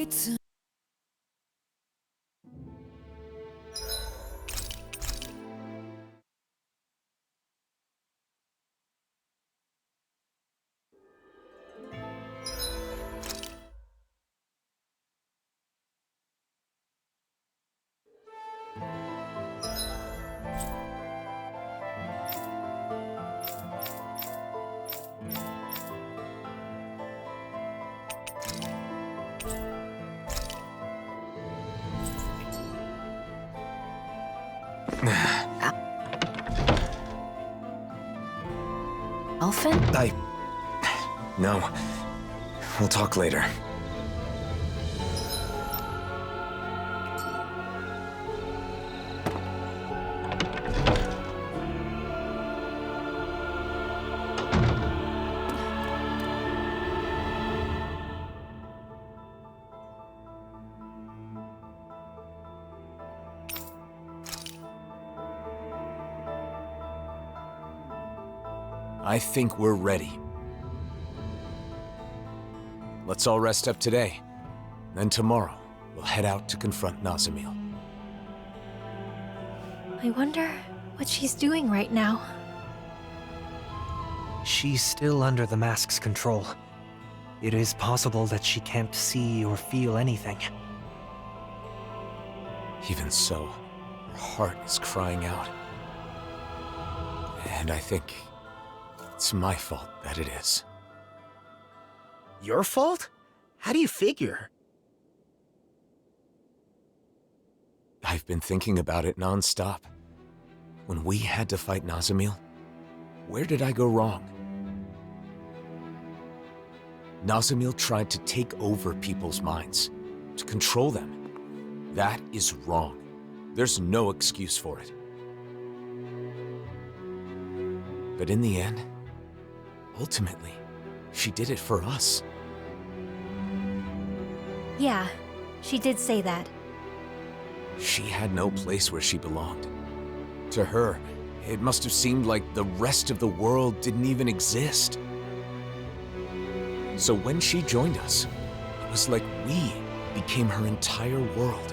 Alphen? No. We'll talk later. I think we're ready. Let's all rest up today. Then tomorrow, we'll head out to confront Nazamil. I wonder what she's doing right now. She's still under the mask's control. It is possible that she can't see or feel anything. Even so, her heart is crying out. And I think it's my fault that it is. Your fault? How do you figure? I've been thinking about it non-stop. When we had to fight Nazamil, where did I go wrong? Nazamil tried to take over people's minds, to control them. That is wrong. There's no excuse for it. But in the end, ultimately, she did it for us. Yeah, she did say that. She had no place where she belonged. To her, it must have seemed like the rest of the world didn't even exist. So when she joined us, it was like we became her entire world.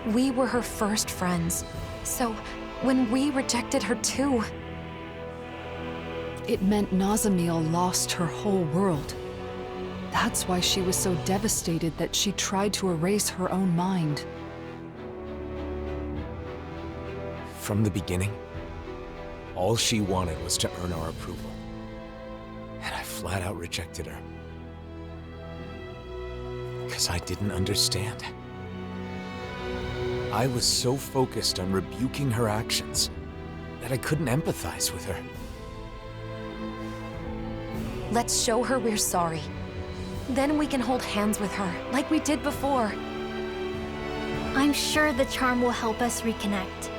We were her first friends, so when we rejected her too... It meant Nazamil lost her whole world. That's why she was so devastated that she tried to erase her own mind. From the beginning, all she wanted was to earn our approval. And I flat out rejected her. Because I didn't understand. I was so focused on rebuking her actions that I couldn't empathize with her. Let's show her we're sorry. Then we can hold hands with her, like we did before. I'm sure the charm will help us reconnect.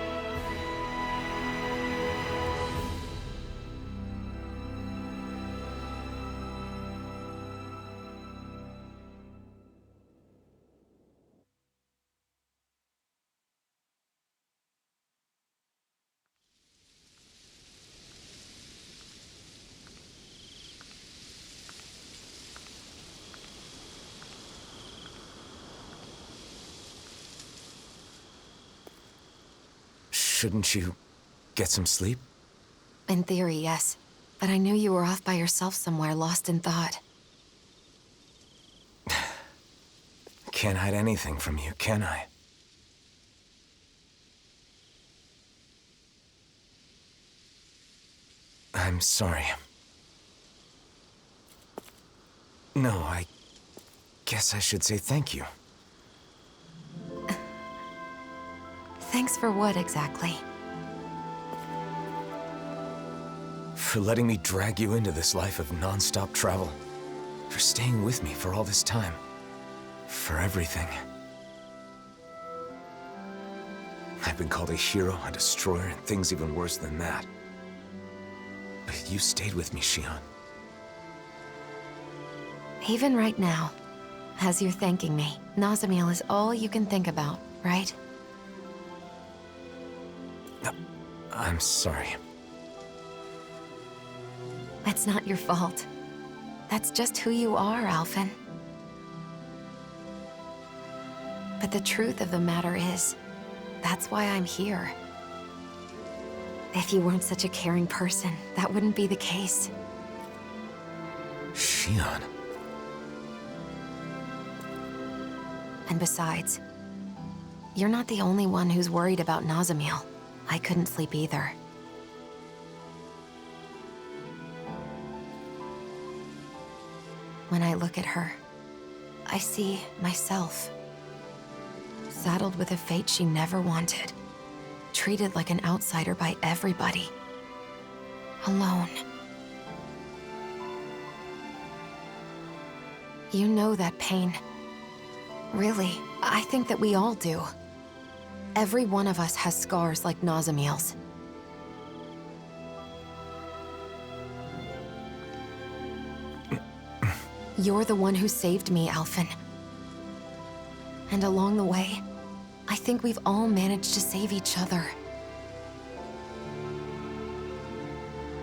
Shouldn't you get some sleep? In theory, yes. But I knew you were off by yourself somewhere, lost in thought. Can't hide anything from you, can I? I'm sorry. No, I guess I should say thank you. Thanks for what, exactly? For letting me drag you into this life of non-stop travel. For staying with me for all this time. For everything. I've been called a hero, a destroyer, and things even worse than that. But you stayed with me, Shion. Even right now, as you're thanking me, Nazamil is all you can think about, right? I'm sorry. It's not your fault. That's just who you are, Alphen. But the truth of the matter is, that's why I'm here. If you weren't such a caring person, that wouldn't be the case. Shion. And besides, you're not the only one who's worried about Nazamil. I couldn't sleep either. When I look at her, I see myself. Saddled with a fate she never wanted. Treated like an outsider by everybody. Alone. You know that pain. Really, I think that we all do. Every one of us has scars like Nazamil's. You're the one who saved me, Alphen. And along the way, I think we've all managed to save each other.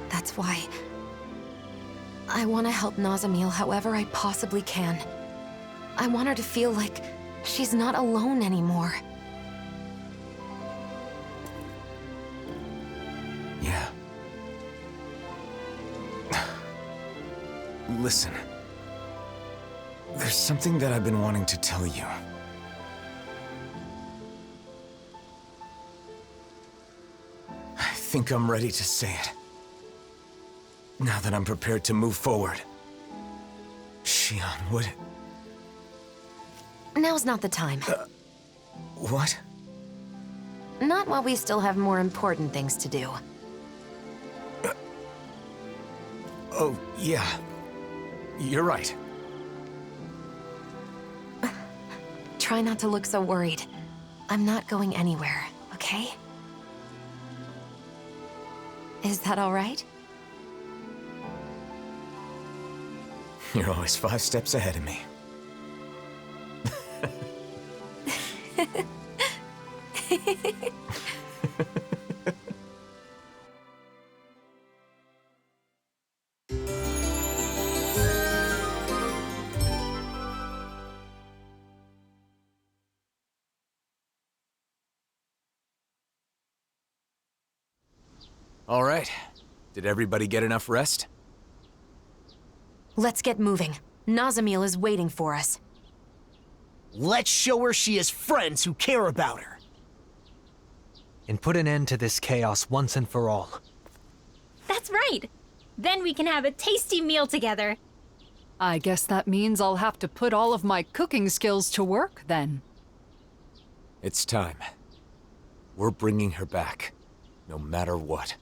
That's why I want to help Nazamil however I possibly can. I want her to feel like she's not alone anymore. Yeah. Listen. There's something that I've been wanting to tell you. I think I'm ready to say it. Now that I'm prepared to move forward. Shion, would... Now's not the time. What? Not while we still have more important things to do. Oh, yeah. You're right. Try not to look so worried. I'm not going anywhere, okay? Is that all right? You're always 5 steps ahead of me. All right. Did everybody get enough rest? Let's get moving. Nazamil is waiting for us. Let's show her she has friends who care about her. And put an end to this chaos once and for all. That's right. Then we can have a tasty meal together. I guess that means I'll have to put all of my cooking skills to work, then. It's time. We're bringing her back, no matter what.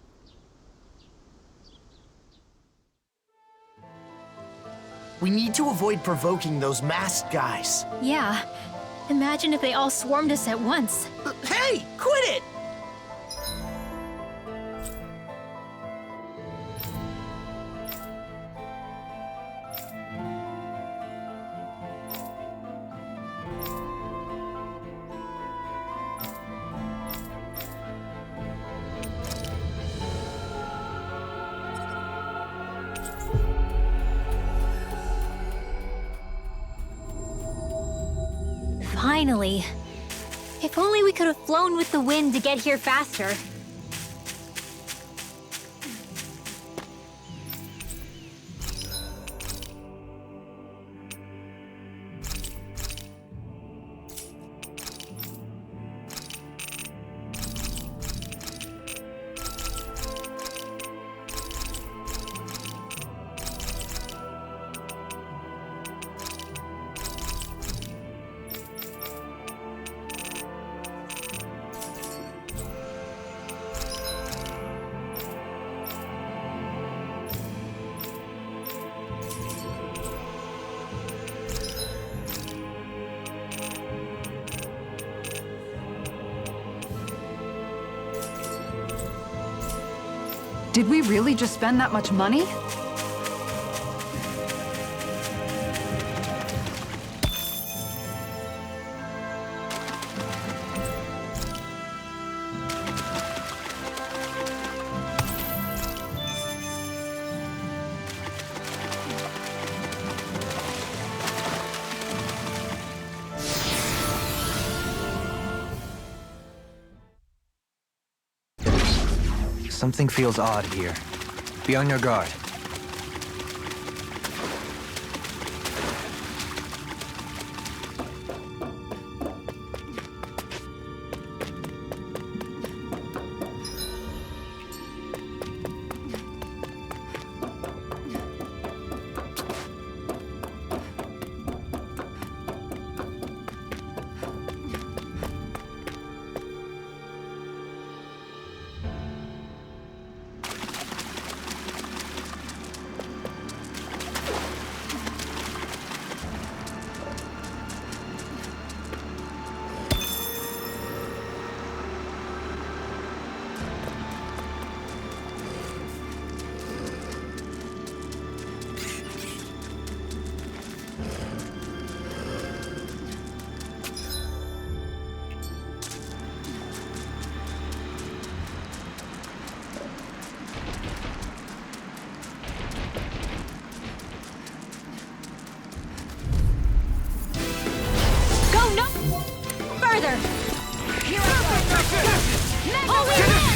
We need to avoid provoking those masked guys. Yeah. Imagine if they all swarmed us at once. Hey, quit it! Finally. If only we could have flown with the wind to get here faster. Did we really just spend that much money? Something feels odd here. Be on your guard. Further! Holy land!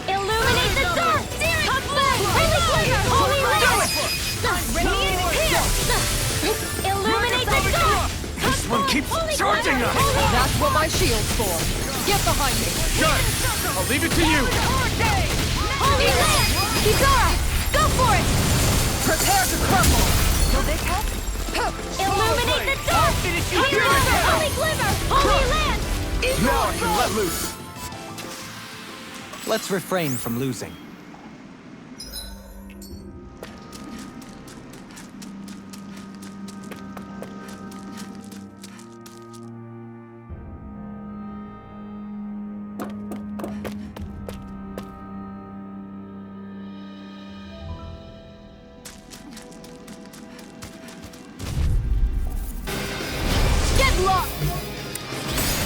Illuminate the dark! Come back! Holy land! Illuminate the dark! This one keeps charging us! That's what my shield's for. Get behind me. Good! I'll leave it to you! Holy land! Kisara! Go for it! Prepare to crumble. Will this help? Illuminate the dark! Holy glimmer! Holy land! Now I can let loose! Let's refrain from losing.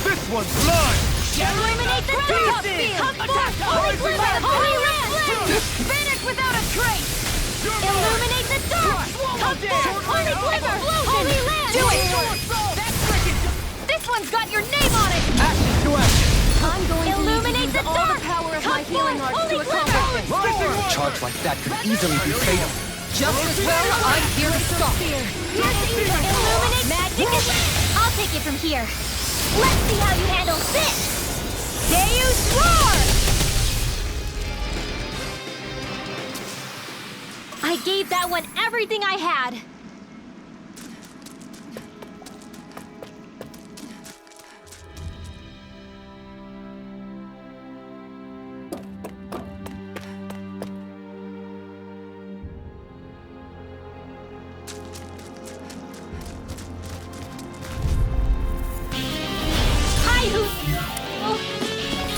This one's mine! Illuminate the dark! Come forth! Holy glimmer! Holy land! Vanish without a trace! Illuminate the dark! Come forth! Holy glimmer! Holy land! Do it! This one's got your name on it! Action to action! I'm going to Illuminate use the all dark! the power of Come my healing forth! arts to Holy accomplish glimmer! this. A charge like that could easily be fatal. Just as well, I'm here to stop. Illuminate magic and I'll take it from here. Let's see how you handle this! Deus Roar! I gave that one everything I had.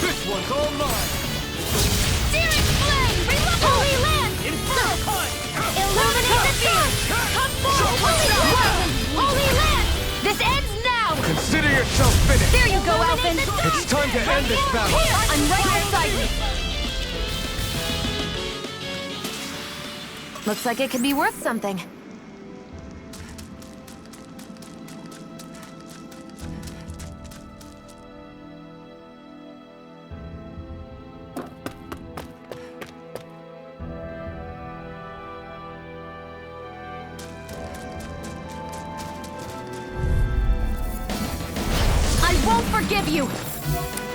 This one's all mine! Searing flame! Holy land! Inferno punch! Illuminate the dark! Come forth! Holy land! This ends now! Consider yourself finished! There you go, Alphen! It's time to end this battle! I'm right beside you! Looks like it could be worth something. I won't forgive you!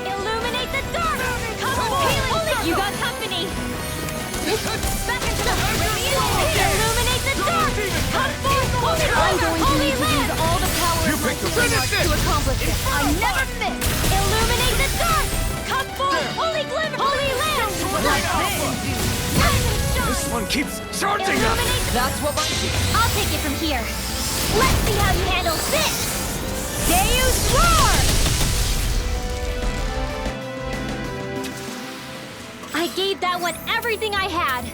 Illuminate the dark! Come on! You got company! Back into the Illuminate the dark! Come forth! I'm going to need to use all the power You of my picked the healing arts finish to accomplish this. I never miss! Illuminate the dark! Come forth! Holy glimmer! Holy land! This one keeps charging us! Illuminate That's what my I'll take it from here. Let's see how you handle this! Deus Roar! I gave that one everything I had.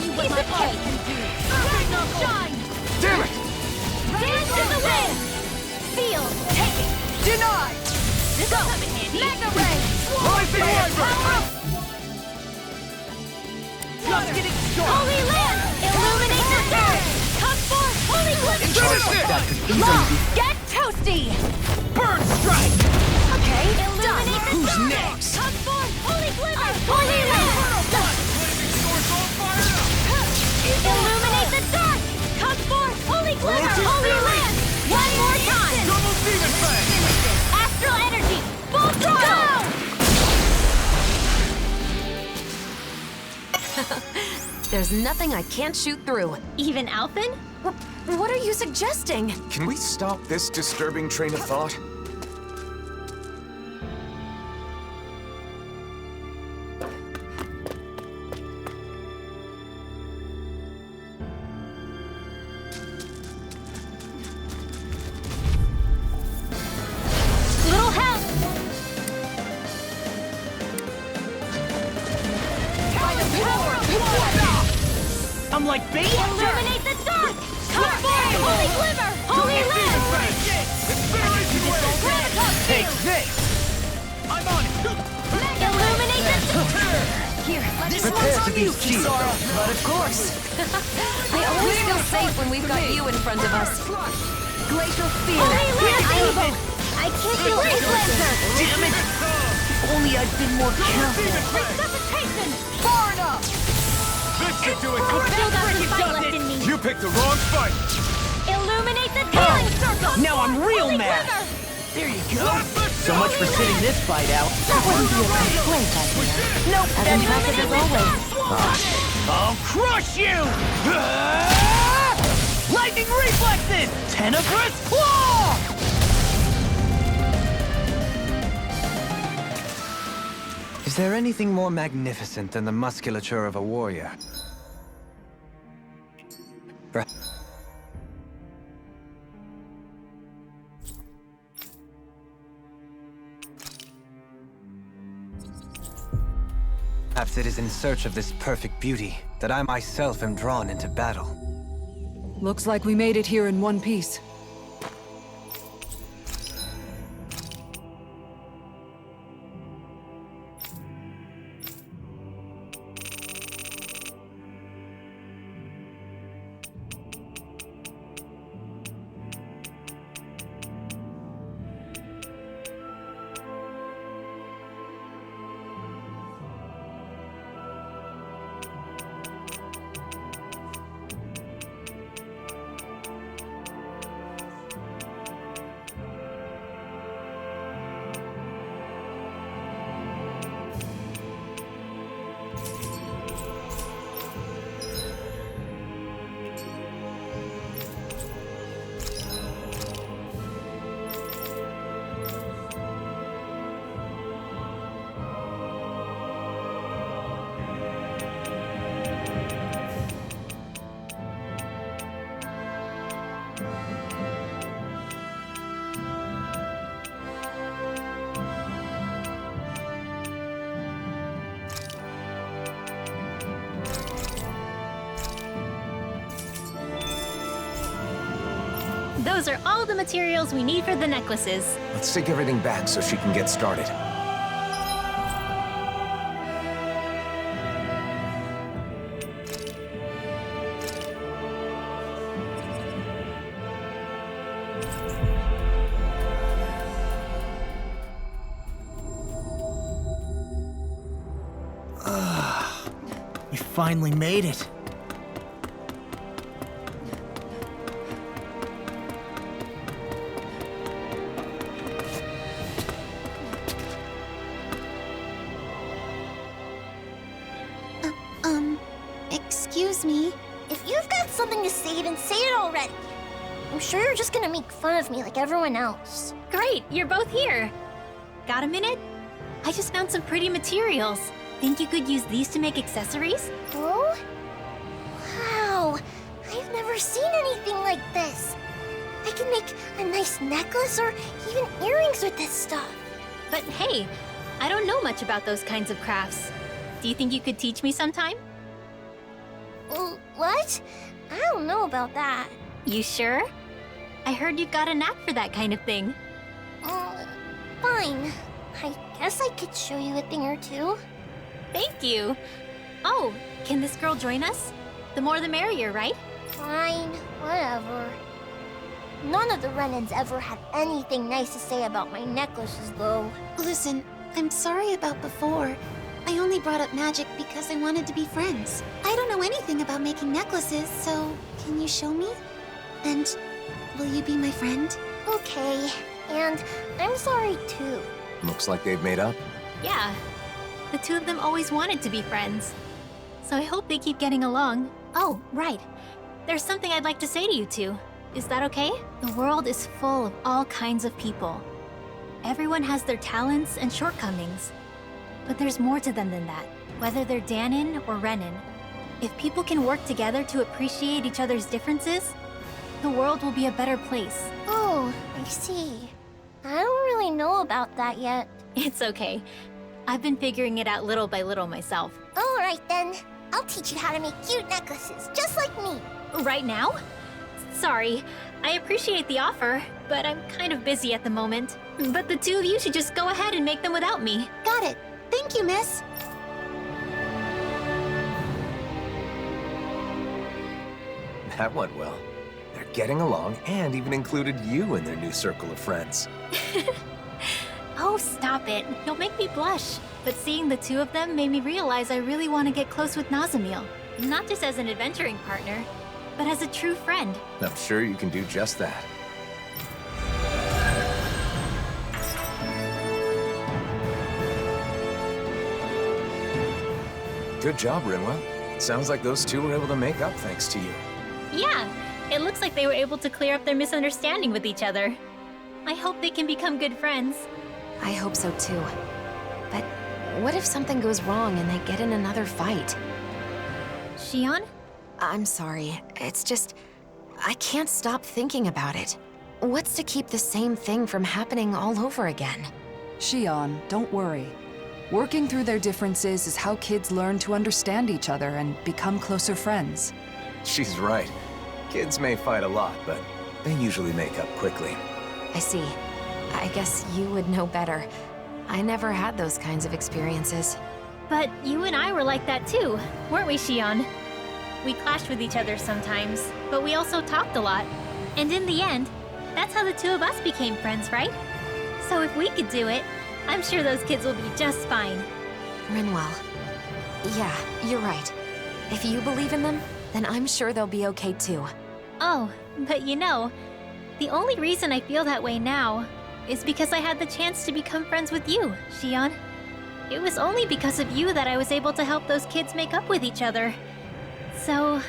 you what my art can do! Shine! Damn it! Dance in the wind! Feel! Take it! Denied! This will come in handy! Mega Ray! Rising Power up! Just getting started! Holy Land! Illuminate the dark! Come forth! Holy Glyph! Long! Get toasty! Bird strike! Okay, illuminate the Who's dark! next? Come forth! Holy Glyph! Holy Land! Illuminate the dark! Come forth! Holy Glyph! Holy Land! One more time! Double demon fang! Astral energy! Full throttle! There's nothing I can't shoot through. Even Alphen? What are you suggesting? Can we stop this disturbing train of thought? Little help! I'm like bait? Illuminate the dark! Come forth! Holy Glimmer! Holy Land! Take this! I'm on it! Illuminate the dark! Here, This one's on you, Kisara! but of course. I always feel safe when we've got you in front of us. Glacial Spear. Holy Land! I can't do Blaze Lancer! Damn it! If only I'd been more careful. Resuscitation! Far enough! This should do it! Still got some fight left in me! You picked the wrong fight! Illuminate the healing circle! Now I'm real Holy mad. Glimmer! There you go! So much for sitting this fight out. That wouldn't be a complaint, I hear. Nope, As that's impressive as always. I'll crush you! Ah! Lightning reflexes! Tenebrous claw! Is there anything more magnificent than the musculature of a warrior? Perhaps it is in search of this perfect beauty that I myself am drawn into battle. Looks like we made it here in one piece. Those are all the materials we need for the necklaces. Let's take everything back so she can get started. You finally made it. Excuse me. If you've got something to say, then say it already. I'm sure you're just gonna make fun of me like everyone else. Great, you're both here. Got a minute? I just found some pretty materials. Think you could use these to make accessories? Oh? Wow. I've never seen anything like this. I can make a nice necklace or even earrings with this stuff. But hey, I don't know much about those kinds of crafts. Do you think you could teach me sometime? What? I don't know about that. You sure? I heard you've got a knack for that kind of thing. Fine. I guess I could show you a thing or two. Thank you. Oh, can this girl join us? The more the merrier, right? Fine, whatever. None of the Renans ever had anything nice to say about my necklaces, though. Listen, I'm sorry about before. I only brought up magic because I wanted to be friends. I don't know anything about making necklaces, so can you show me? And will you be my friend? Okay, and I'm sorry too. Looks like they've made up. Yeah. The two of them always wanted to be friends. So I hope they keep getting along. Oh, right. There's something I'd like to say to you two. Is that okay? The world is full of all kinds of people. Everyone has their talents and shortcomings. But there's more to them than that, whether they're Danon or Renan. If people can work together to appreciate each other's differences, the world will be a better place. Oh, I see. I don't really know about that yet. It's okay. I've been figuring it out little by little myself. Alright then. I'll teach you how to make cute necklaces, just like me. Right now? Sorry, I appreciate the offer, but I'm kind of busy at the moment. But the two of you should just go ahead and make them without me. Got it. Thank you, miss. That went well. They're getting along and even included you in their new circle of friends. Oh, stop it. You'll make me blush. But seeing the two of them made me realize I really want to get close with Nazamil. Not just as an adventuring partner, but as a true friend. I'm sure you can do just that. Good job, Rinwell. Sounds like those two were able to make up thanks to you. Yeah, it looks like they were able to clear up their misunderstanding with each other. I hope they can become good friends. I hope so too. But what if something goes wrong and they get in another fight? Shion? I'm sorry. It's just... I can't stop thinking about it. What's to keep the same thing from happening all over again? Shion, don't worry. Working through their differences is how kids learn to understand each other and become closer friends. She's right. Kids may fight a lot, but they usually make up quickly. I see. I guess you would know better. I never had those kinds of experiences. But you and I were like that too, weren't we, Shion? We clashed with each other sometimes, but we also talked a lot. And in the end, that's how the two of us became friends, right? So if we could do it, I'm sure those kids will be just fine. Rinwell. Yeah, you're right. If you believe in them, then I'm sure they'll be okay too. Oh, but you know, the only reason I feel that way now is because I had the chance to become friends with you, Shion. It was only because of you that I was able to help those kids make up with each other. So,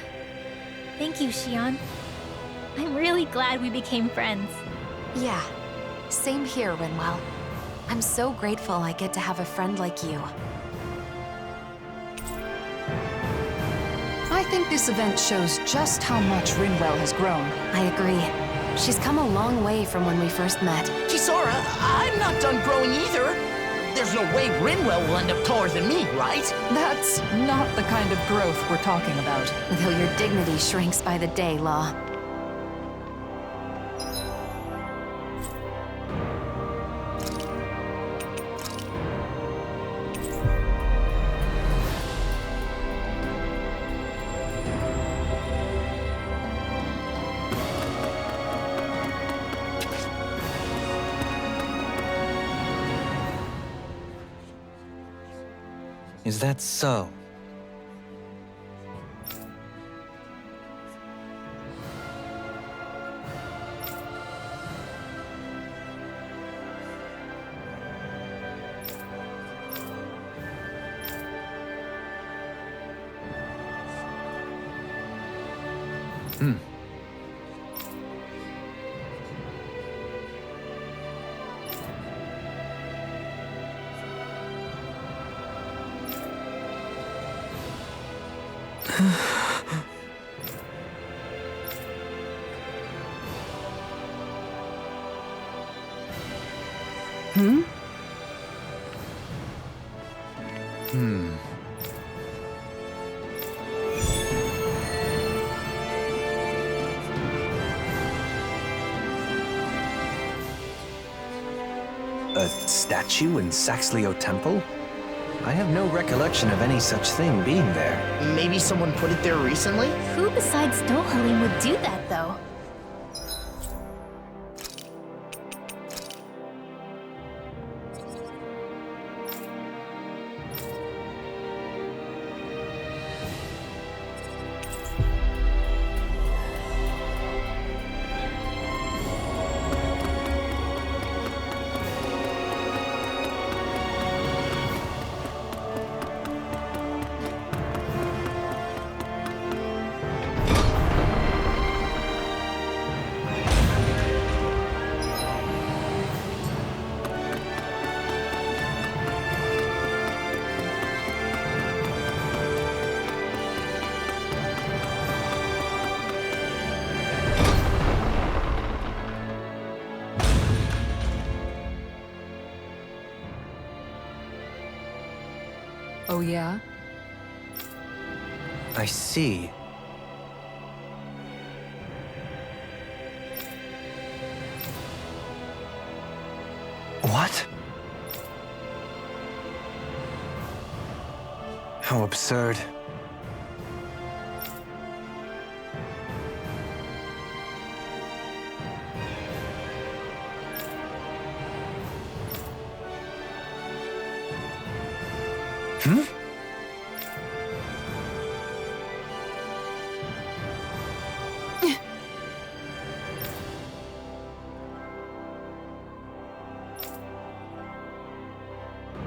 thank you, Shion. I'm really glad we became friends. Yeah, same here, Rinwell. I'm so grateful I get to have a friend like you. I think this event shows just how much Rinwell has grown. I agree. She's come a long way from when we first met. Kisara, I'm not done growing either. There's no way Rinwell will end up taller than me, right? That's not the kind of growth we're talking about. Though your dignity shrinks by the day, Law. Is that so? A statue in Saxleo Temple? I have no recollection of any such thing being there. Maybe someone put it there recently? Who besides Dohalim would do that, though? Oh yeah? I see. What? How absurd. Hmm?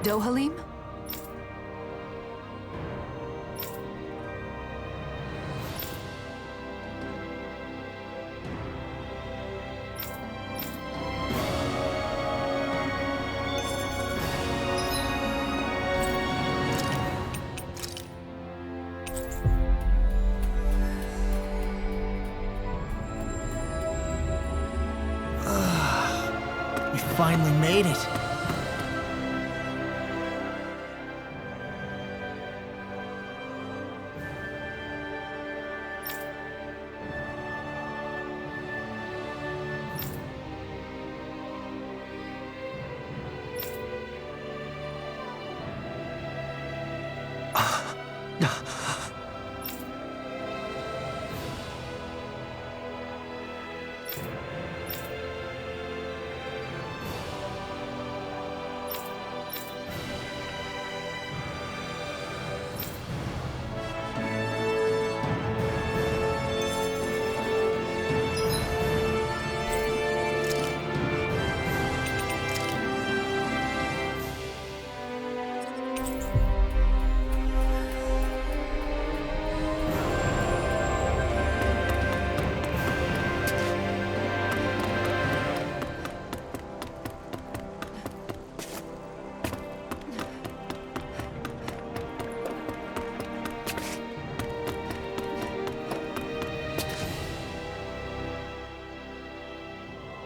Dohalim? We finally made it.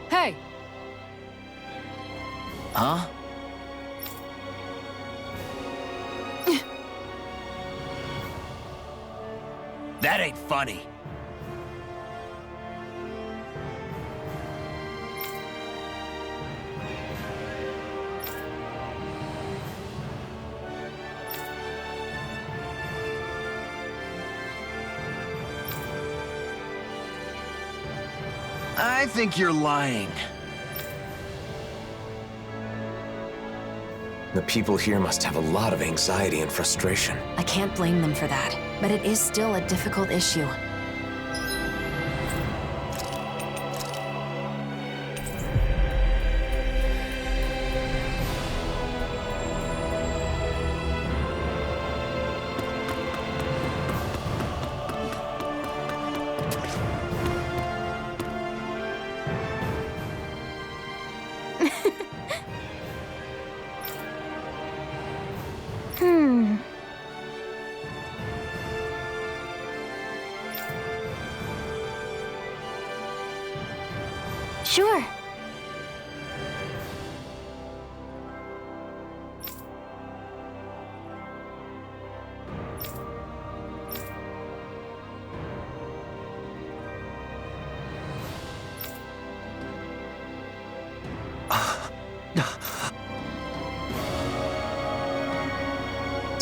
Hey! Huh? That ain't funny. I think you're lying. The people here must have a lot of anxiety and frustration. I can't blame them for that, but it is still a difficult issue. Sure.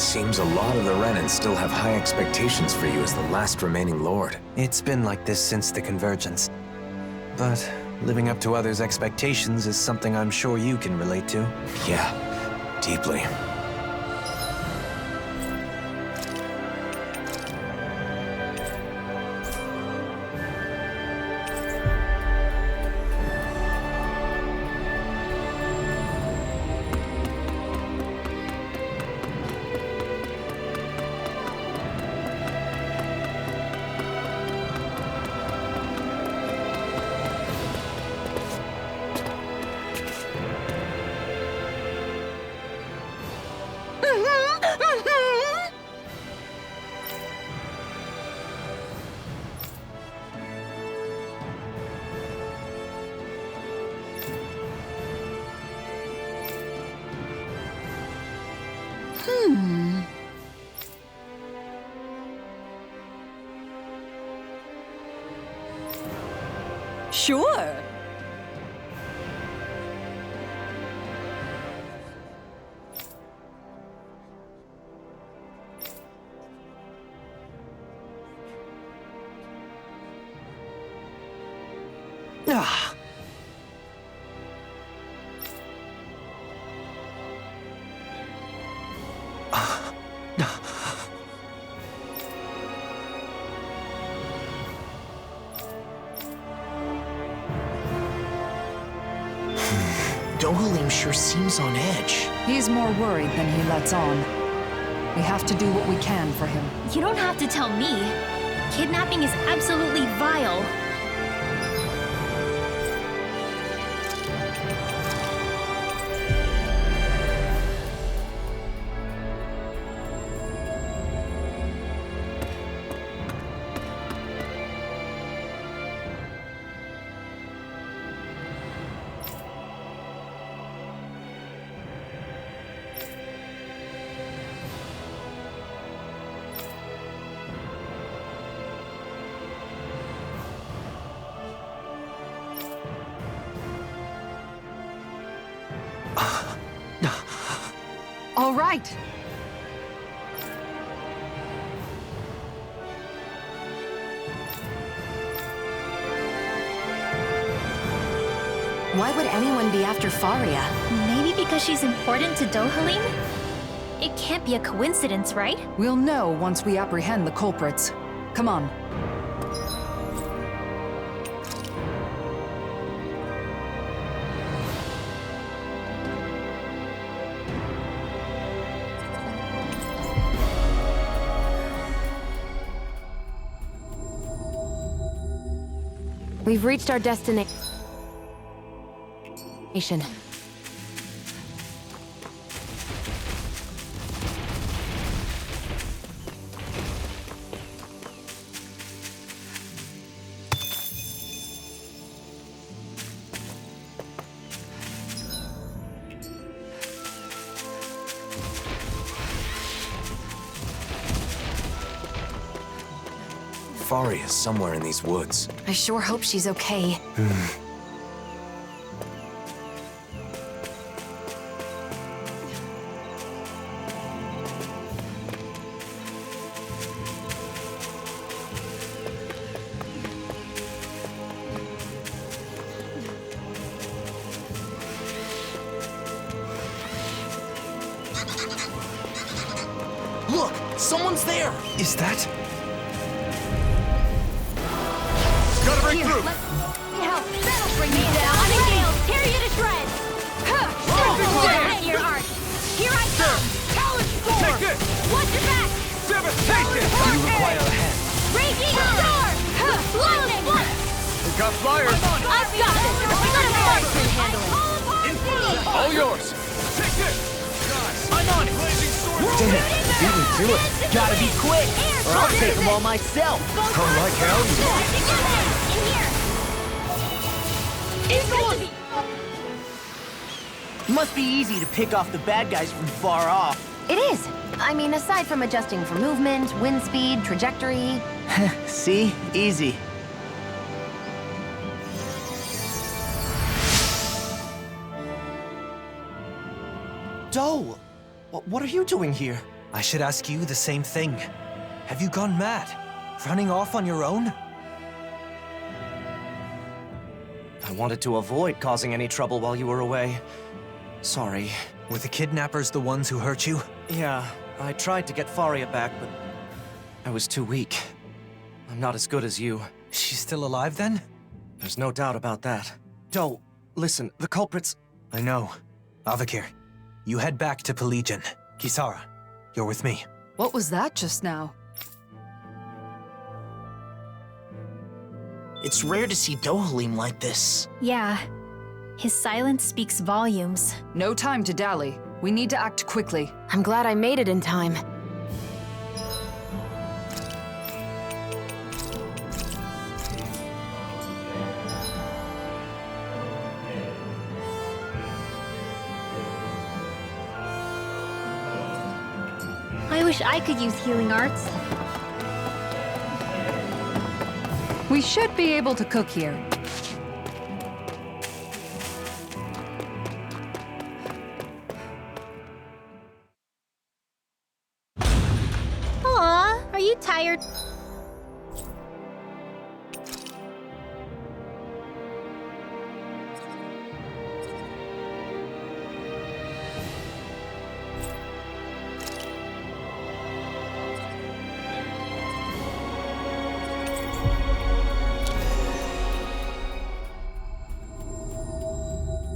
Seems a lot of the Renan still have high expectations for you as the last remaining lord. It's been like this since the Convergence. But living up to others' expectations is something I'm sure you can relate to. Yeah, deeply. Sure. Ah. Dohalim sure seems on edge. He's more worried than he lets on. We have to do what we can for him. You don't have to tell me. Kidnapping is absolutely vile. All right. Why would anyone be after Faria? Maybe because she's important to Dohalim? It can't be a coincidence, right? We'll know once we apprehend the culprits. Come on. We've reached our destination. Faria is somewhere in these woods. I sure hope she's okay. Look, someone's there. Is that? Gotta break through! Help! That'll bring me down! I'm engaged! Tear you to shreds! Huh! Your art! Here I come! Challenge storm! Take this! Watch your back! Devastation! You require a hand. Raging storm! Lightning! We got flyers! I've got this! Let a marksman handle it! All yours! Take this. I'm on it. Blazing sword. Damn it, you beat me to it. Gotta be quick, or I'll take them all myself. I like how you... In here! Must be easy to pick off the bad guys from far off. It is. I mean, aside from adjusting for movement, wind speed, trajectory... See? Easy. Doe! What are you doing here? I should ask you the same thing. Have you gone mad? Running off on your own? I wanted to avoid causing any trouble while you were away. Sorry. Were the kidnappers the ones who hurt you? Yeah, I tried to get Faria back, but I was too weak. I'm not as good as you. She's still alive then? There's no doubt about that. Doe, listen, the culprits... I know. Avakir, you head back to Pelegion. Kisara, you're with me. What was that just now? It's rare to see Dohalim like this. Yeah. His silence speaks volumes. No time to dally. We need to act quickly. I'm glad I made it in time. I wish I could use healing arts. We should be able to cook here. Aw, are you tired?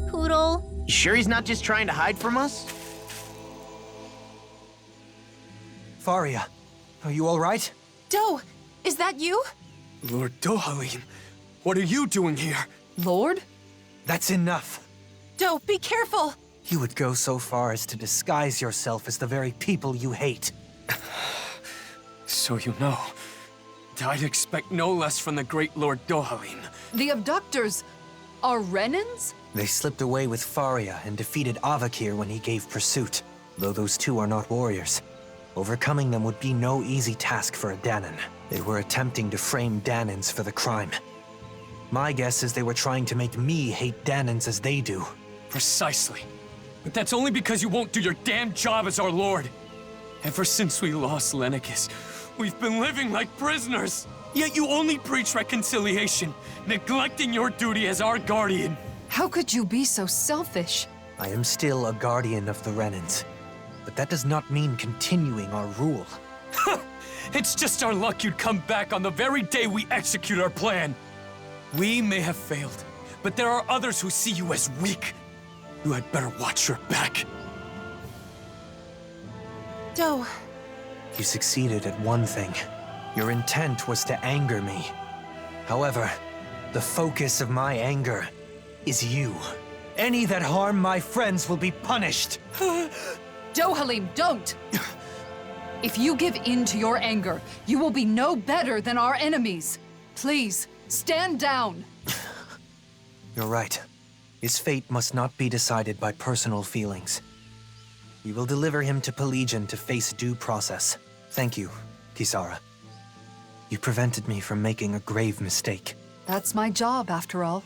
Poodle. You sure he's not just trying to hide from us? Faria, are you all right? Doe, is that you? Lord Dohalim, what are you doing here? Lord? That's enough. Doe, be careful! You would go so far as to disguise yourself as the very people you hate. So you know. I'd expect no less from the great Lord Dohalim. The abductors are Renans? They slipped away with Faria and defeated Avakir when he gave pursuit. Though those two are not warriors, overcoming them would be no easy task for a Dahnan. They were attempting to frame Dahnans for the crime. My guess is they were trying to make me hate Dahnans as they do. Precisely. But that's only because you won't do your damn job as our lord. Ever since we lost Lenakis, we've been living like prisoners. Yet you only preach reconciliation, neglecting your duty as our guardian. How could you be so selfish? I am still a guardian of the Renans, but that does not mean continuing our rule. It's just our luck you'd come back on the very day we execute our plan. We may have failed, but there are others who see you as weak. You had better watch your back. Doe. You succeeded at one thing. Your intent was to anger me. However, the focus of my anger is you. Any that harm my friends will be punished. Dohalim, don't! If you give in to your anger, you will be no better than our enemies. Please, stand down. You're right. His fate must not be decided by personal feelings. We will deliver him to Pelegion to face due process. Thank you, Kisara. You prevented me from making a grave mistake. That's my job, after all.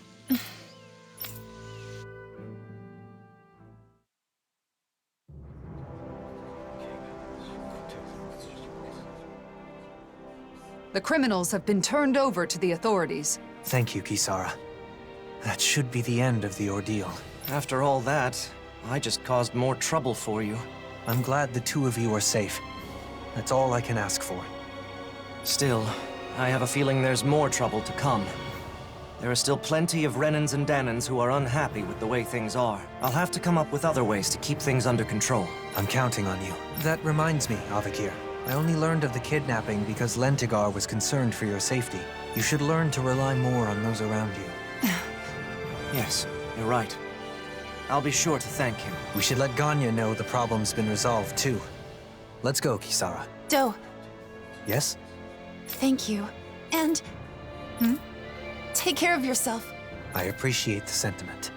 The criminals have been turned over to the authorities. Thank you, Kisara. That should be the end of the ordeal. After all that, I just caused more trouble for you. I'm glad the two of you are safe. That's all I can ask for. Still, I have a feeling there's more trouble to come. There are still plenty of Renans and Dahnans who are unhappy with the way things are. I'll have to come up with other ways to keep things under control. I'm counting on you. That reminds me, Avakir. I only learned of the kidnapping because Lentigar was concerned for your safety. You should learn to rely more on those around you. Yes, you're right. I'll be sure to thank him. We should let Ganya know the problem's been resolved, too. Let's go, Kisara. Doe, Yes? thank you. And... take care of yourself. I appreciate the sentiment.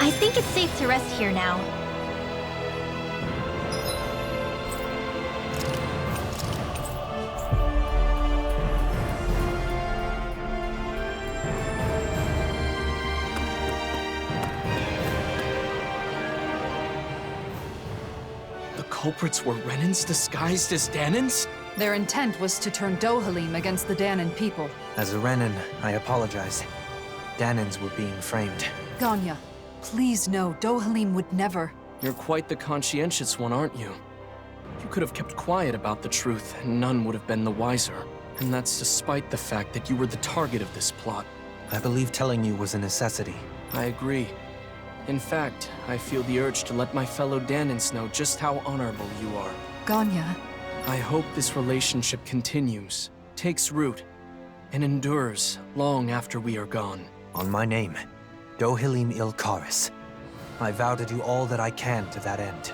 I think it's safe to rest here now. culprits were Renans disguised as Danans? Their intent was to turn Dohalim against the Danan people. As a Renan, I apologize. Danans were being framed. Ganya, please know Dohalim would never. You're quite the conscientious one, aren't you? You could have kept quiet about the truth, and none would have been the wiser. And that's despite the fact that you were the target of this plot. I believe telling you was a necessity. I agree. In fact, I feel the urge to let my fellow Danans know just how honorable you are. Ganya, I hope this relationship continues, takes root, and endures long after we are gone. On my name, Dohalim Ilkaris. I vow to do all that I can to that end.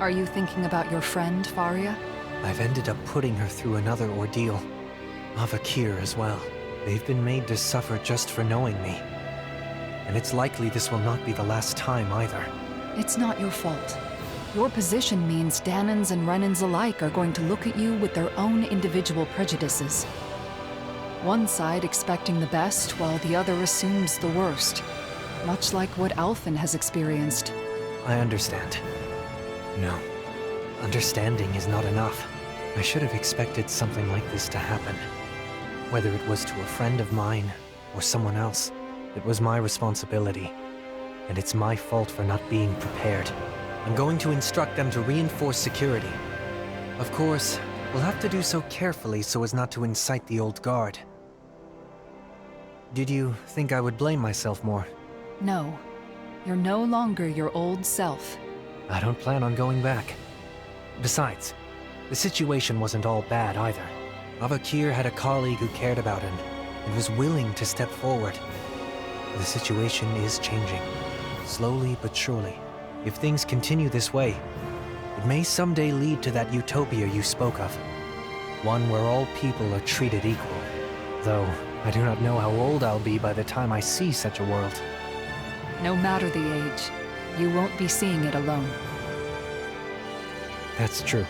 are you thinking about your friend, Faria? I've ended up putting her through another ordeal. Avakir as well. They've been made to suffer just for knowing me. And it's likely this will not be the last time either. It's not your fault. Your position means Danans and Renans alike are going to look at you with their own individual prejudices. One side expecting the best, while the other assumes the worst. Much like what Alphen has experienced. I understand. No. Understanding is not enough. I should have expected something like this to happen. Whether it was to a friend of mine, or someone else, it was my responsibility. And it's my fault for not being prepared. I'm going to instruct them to reinforce security. Of course, we'll have to do so carefully so as not to incite the old guard. Did you think I would blame myself more? No. You're no longer your old self. I don't plan on going back. Besides, the situation wasn't all bad either. Avakir had a colleague who cared about him, and was willing to step forward. The situation is changing, slowly but surely. If things continue this way, it may someday lead to that utopia you spoke of. One where all people are treated equal. Though, I do not know how old I'll be by the time I see such a world. No matter the age, you won't be seeing it alone. That's true.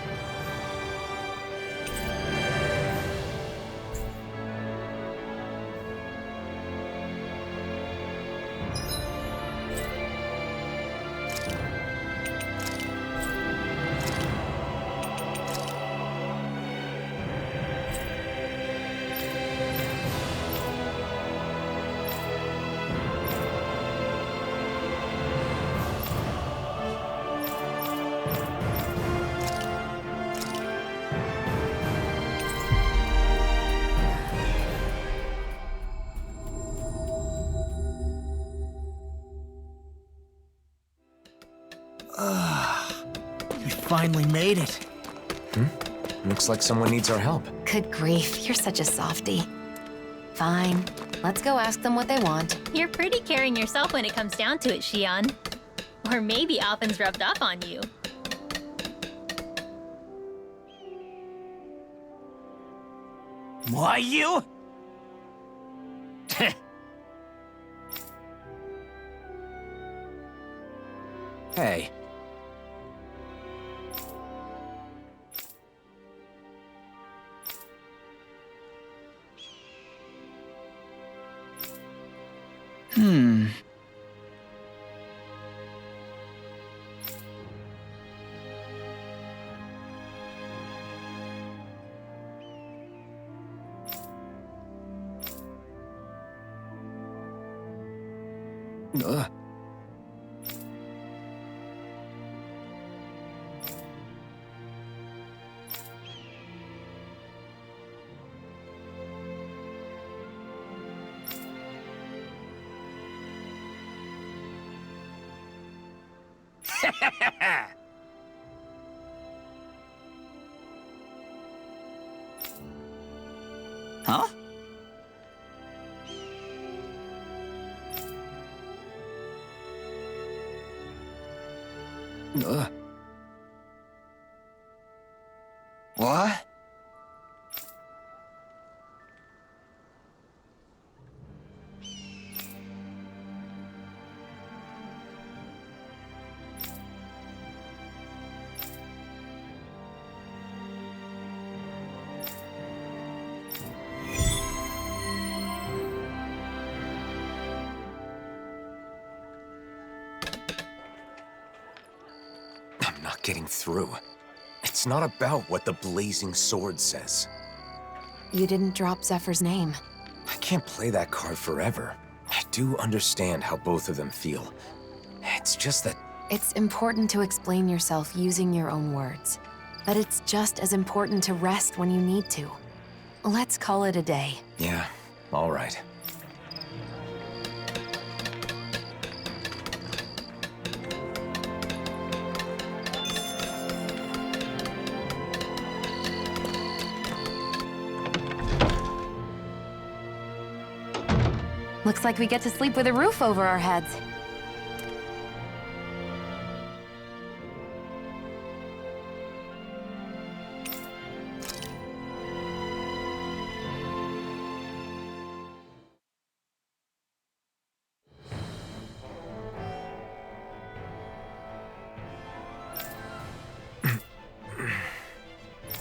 We finally made it. Looks like someone needs our help. Good grief, you're such a softie. Fine, let's go ask them what they want. You're pretty caring yourself when it comes down to it, Xion. Or maybe Alphen's rubbed off on you. Why you? Hey. Huh? What? getting through. It's not about what the blazing sword says. You didn't drop Zephyr's name. I can't play that card forever. I do understand how both of them feel. It's just that... It's important to explain yourself using your own words. But it's just as important to rest when you need to. Let's call it a day. Yeah, all right. Looks like we get to sleep with a roof over our heads.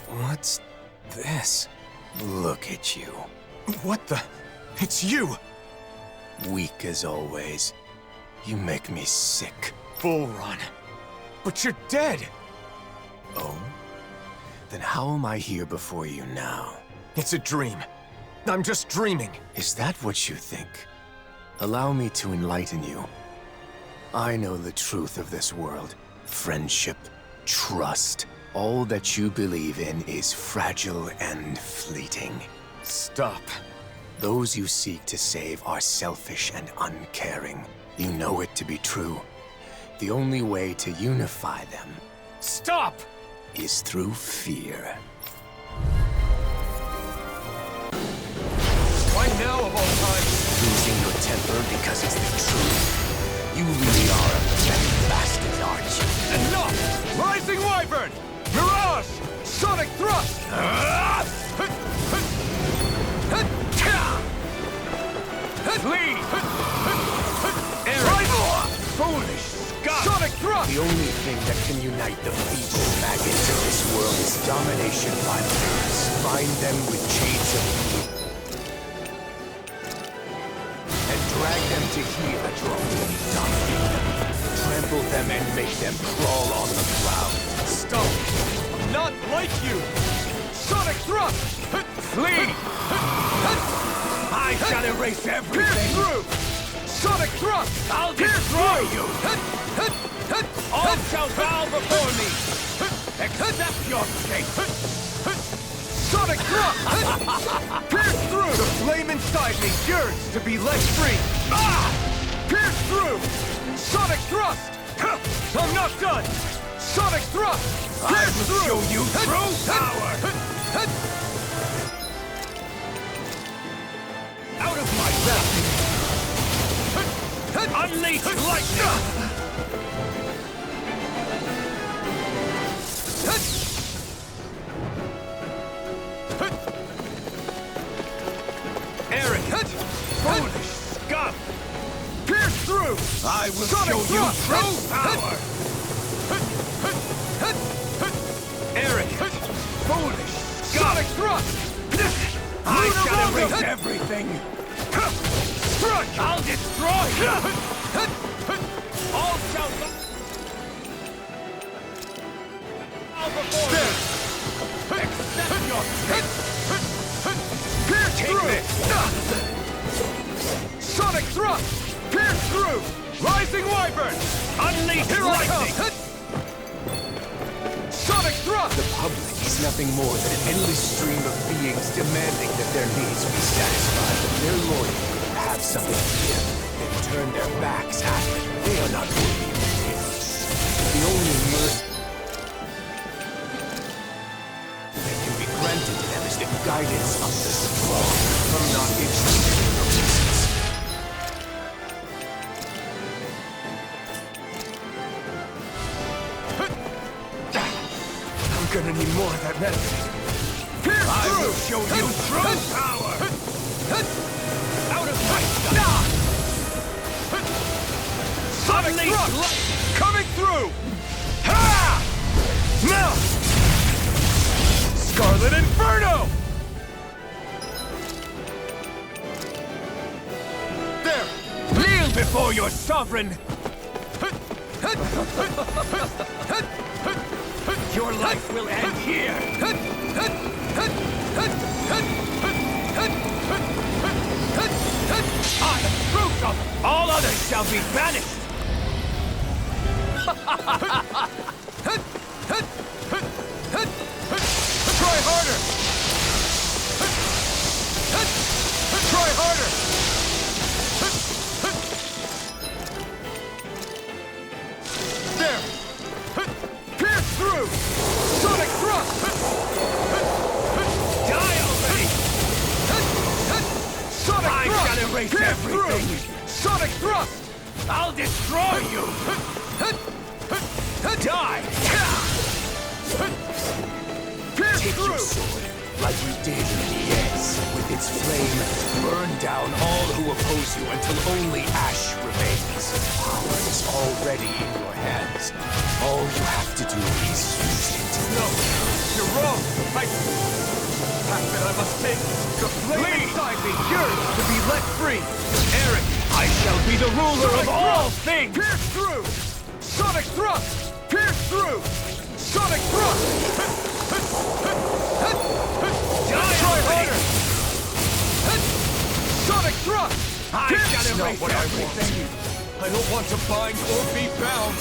What's this? Look at you. What the? It's you! Weak as always. You make me sick. Bull Run. But you're dead! Oh? Then how am I here before you now? It's a dream. I'm just dreaming. Is that what you think? Allow me to enlighten you. I know the truth of this world. Friendship, trust. All that you believe in is fragile and fleeting. Stop. Those you seek to save are selfish and uncaring. You know it to be true. The only way to unify them... Stop! ...is through fear. Why now of all times? Losing your temper because it's the truth. You really are a pathetic bastard, aren't you? Enough! Rising Wyvern! Mirage! Sonic Thrust! Flee! Eric! Foolish scum! Sonic Thrust! The only thing that can unite the feeble maggots of this world is domination by violence. Bind them with chains of fear. And drag them to here that you're already dominating them. Trample them and make them crawl on the ground. Stop! Not like you! Sonic Thrust! Flee! I shall erase everything! Pierce through! Sonic Thrust! I'll destroy you! All shall bow before me! Accept your fate! Sonic Thrust! Pierce through! The flame inside me yearns to be let free! Pierce through! Sonic Thrust! I'm not done! Sonic Thrust! Pierce through! Show you true power! Out of my path! Unleash lightning! Eric! Foolish scum! Pierce through! I will show you true power! Eric! Foolish scum! Sonic Thrust! I shall erase everything! Struck! I'll destroy you! All shall go... There! Accept your fate! Pierce through! Sonic Thrust! Pierce through! Rising Wyvern! Unleash lightning! Sonic Thrust! The public is nothing more than an endless stream of beings demanding that their needs be satisfied. If they're loyal, have something to give, then turn their backs at it. They are not worthy of peace. The only mercy that can be granted to them is the guidance of the strong. I'm not interested in your reasons. I'm gonna need more of that medicine. I will show you true power! Out of my sight! Sonic Thrust! Coming through! Ha! Melt! Scarlet Inferno! There! Kneel before your sovereign! Your life will end here! I, Truth, all others shall be banished! Try harder! Try harder! There! Pierce through! Sonic thrust! Die already! Sonic thrust! I shall erase everything! Sonic thrust! I'll destroy you! Die! Pierce Take through! your sword, like you did in Yes. With its flame, burn down all who oppose you until only ash remains. Power is already in your hands. All you have to do is use it. No, you're wrong. The path that I must take. The flame inside me yearns to be let free. Eric, I shall be the ruler of all things. Pierce through. Sonic thrust. Pierce through. Sonic thrust. Try harder. Sonic thrust. That's not what I want. I don't want to bind or be bound.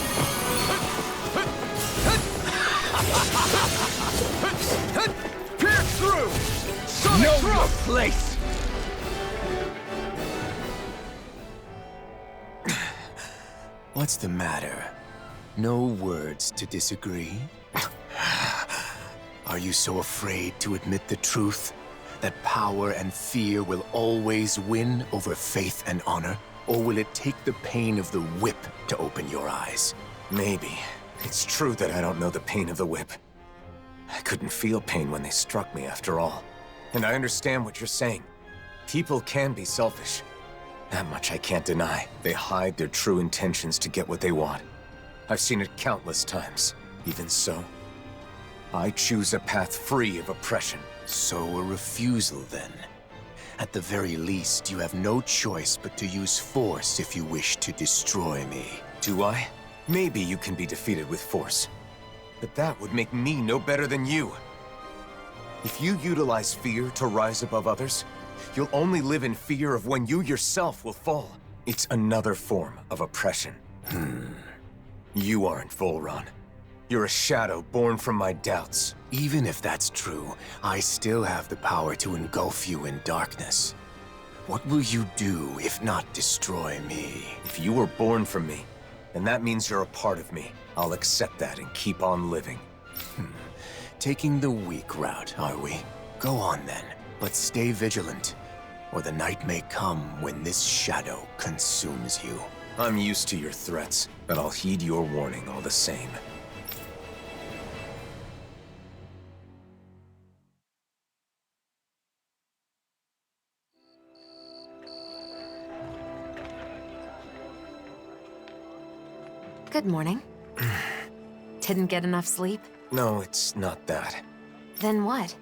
Pierce through! Sonic know thrust! Your place! What's the matter? No words to disagree? Are you so afraid to admit the truth? That power and fear will always win over faith and honor? Or will it take the pain of the whip to open your eyes? Maybe. It's true that I don't know the pain of the whip. I couldn't feel pain when they struck me, after all. And I understand what you're saying. People can be selfish. That much I can't deny. They hide their true intentions to get what they want. I've seen it countless times. Even so, I choose a path free of oppression. So a refusal, then. At the very least, you have no choice but to use force if you wish to destroy me. Do I? Maybe you can be defeated with force. But that would make me no better than you. If you utilize fear to rise above others, you'll only live in fear of when you yourself will fall. It's another form of oppression. You aren't Volron. You're a shadow born from my doubts. Even if that's true, I still have the power to engulf you in darkness. What will you do if not destroy me? If you were born from me, then that means you're a part of me. I'll accept that and keep on living. Taking the weak route, are we? Go on then, but stay vigilant, or the night may come when this shadow consumes you. I'm used to your threats, but I'll heed your warning all the same. Good morning. Didn't get enough sleep? No, it's not that. Then what?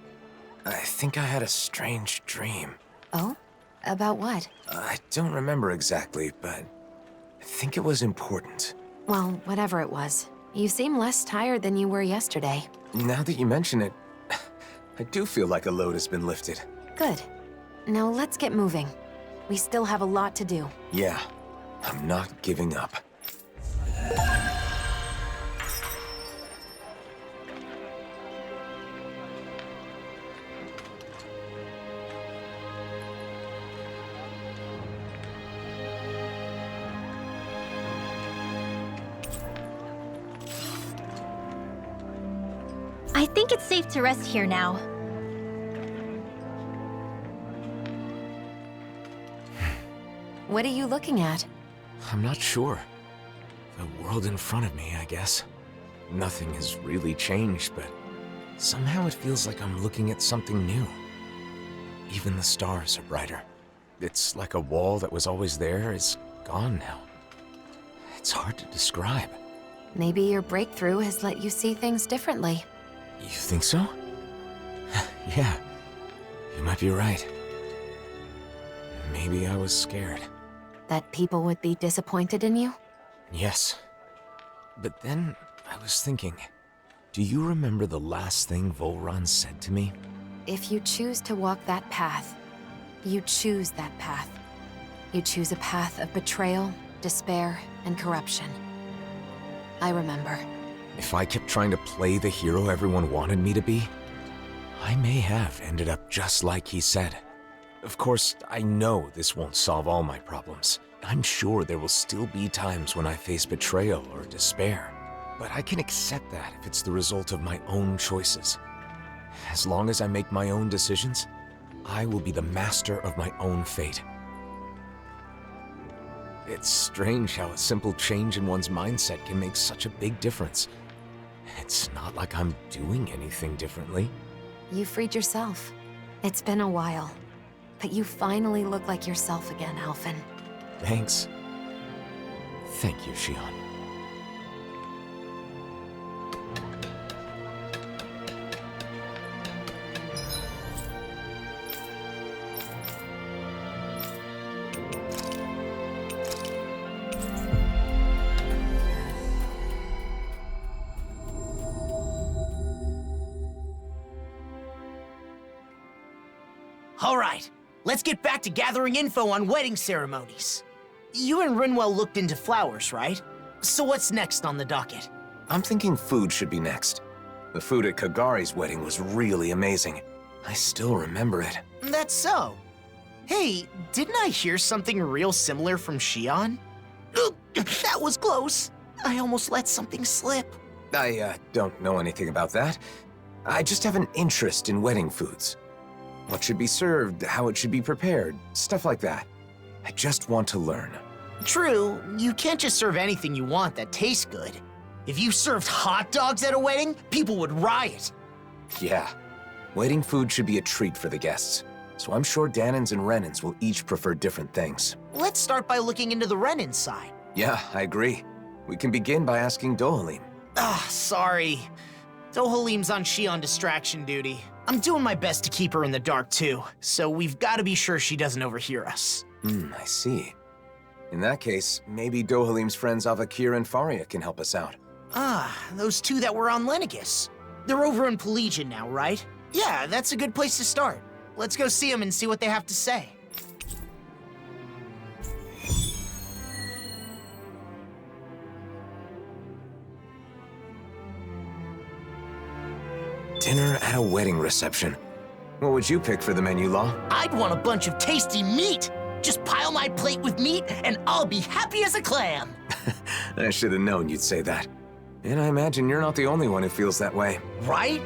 I think I had a strange dream. Oh? About what? I don't remember exactly, but I think it was important. Well, whatever it was. You seem less tired than you were yesterday. Now that you mention it, I do feel like a load has been lifted. Good. Now let's get moving. We still have a lot to do. Yeah, I'm not giving up. I think it's safe to rest here now. What are you looking at? I'm not sure. The world in front of me, I guess. Nothing has really changed, but somehow it feels like I'm looking at something new. Even the stars are brighter. It's like a wall that was always there is gone now. It's hard to describe. Maybe your breakthrough has let you see things differently. You think so? Yeah, you might be right. Maybe I was scared. That people would be disappointed in you? Yes. But then I was thinking, Do you remember the last thing Volron said to me? If you choose to walk that path, you choose that path. You choose a path of betrayal, despair, and corruption. I remember. If I kept trying to play the hero everyone wanted me to be, I may have ended up just like he said. Of course, I know this won't solve all my problems. I'm sure there will still be times when I face betrayal or despair. But I can accept that if it's the result of my own choices. As long as I make my own decisions, I will be the master of my own fate. It's strange how a simple change in one's mindset can make such a big difference. It's not like I'm doing anything differently. You freed yourself. It's been a while, but you finally look like yourself again, Alphen. Thanks. Thank you, Shion. All right, let's get back to gathering info on wedding ceremonies. You and Rinwell looked into flowers, right? So what's next on the docket? I'm thinking food should be next. The food at Kagari's wedding was really amazing. I still remember it. That's so. Hey, didn't I hear something real similar from Shion? Ugh, that was close. I almost let something slip. I don't know anything about that. I just have an interest in wedding foods. What should be served, how it should be prepared, stuff like that. I just want to learn. True, you can't just serve anything you want that tastes good. If you served hot dogs at a wedding, people would riot. Yeah, wedding food should be a treat for the guests. So I'm sure Danans and Renans will each prefer different things. Let's start by looking into the Renan side. Yeah, I agree. We can begin by asking Dohalim. Sorry. Dohalim's on Shion distraction duty. I'm doing my best to keep her in the dark too, so we've got to be sure she doesn't overhear us. I see. In that case, maybe Dohalim's friends Avakir and Faria can help us out. Those two that were on Lenegis. They're over in Pelagian now, right? Yeah, that's a good place to start. Let's go see them and see what they have to say. Dinner at a wedding reception. What would you pick for the menu, Law? I'd want a bunch of tasty meat. Just pile my plate with meat and I'll be happy as a clam. I should have known you'd say that. And I imagine you're not the only one who feels that way. Right?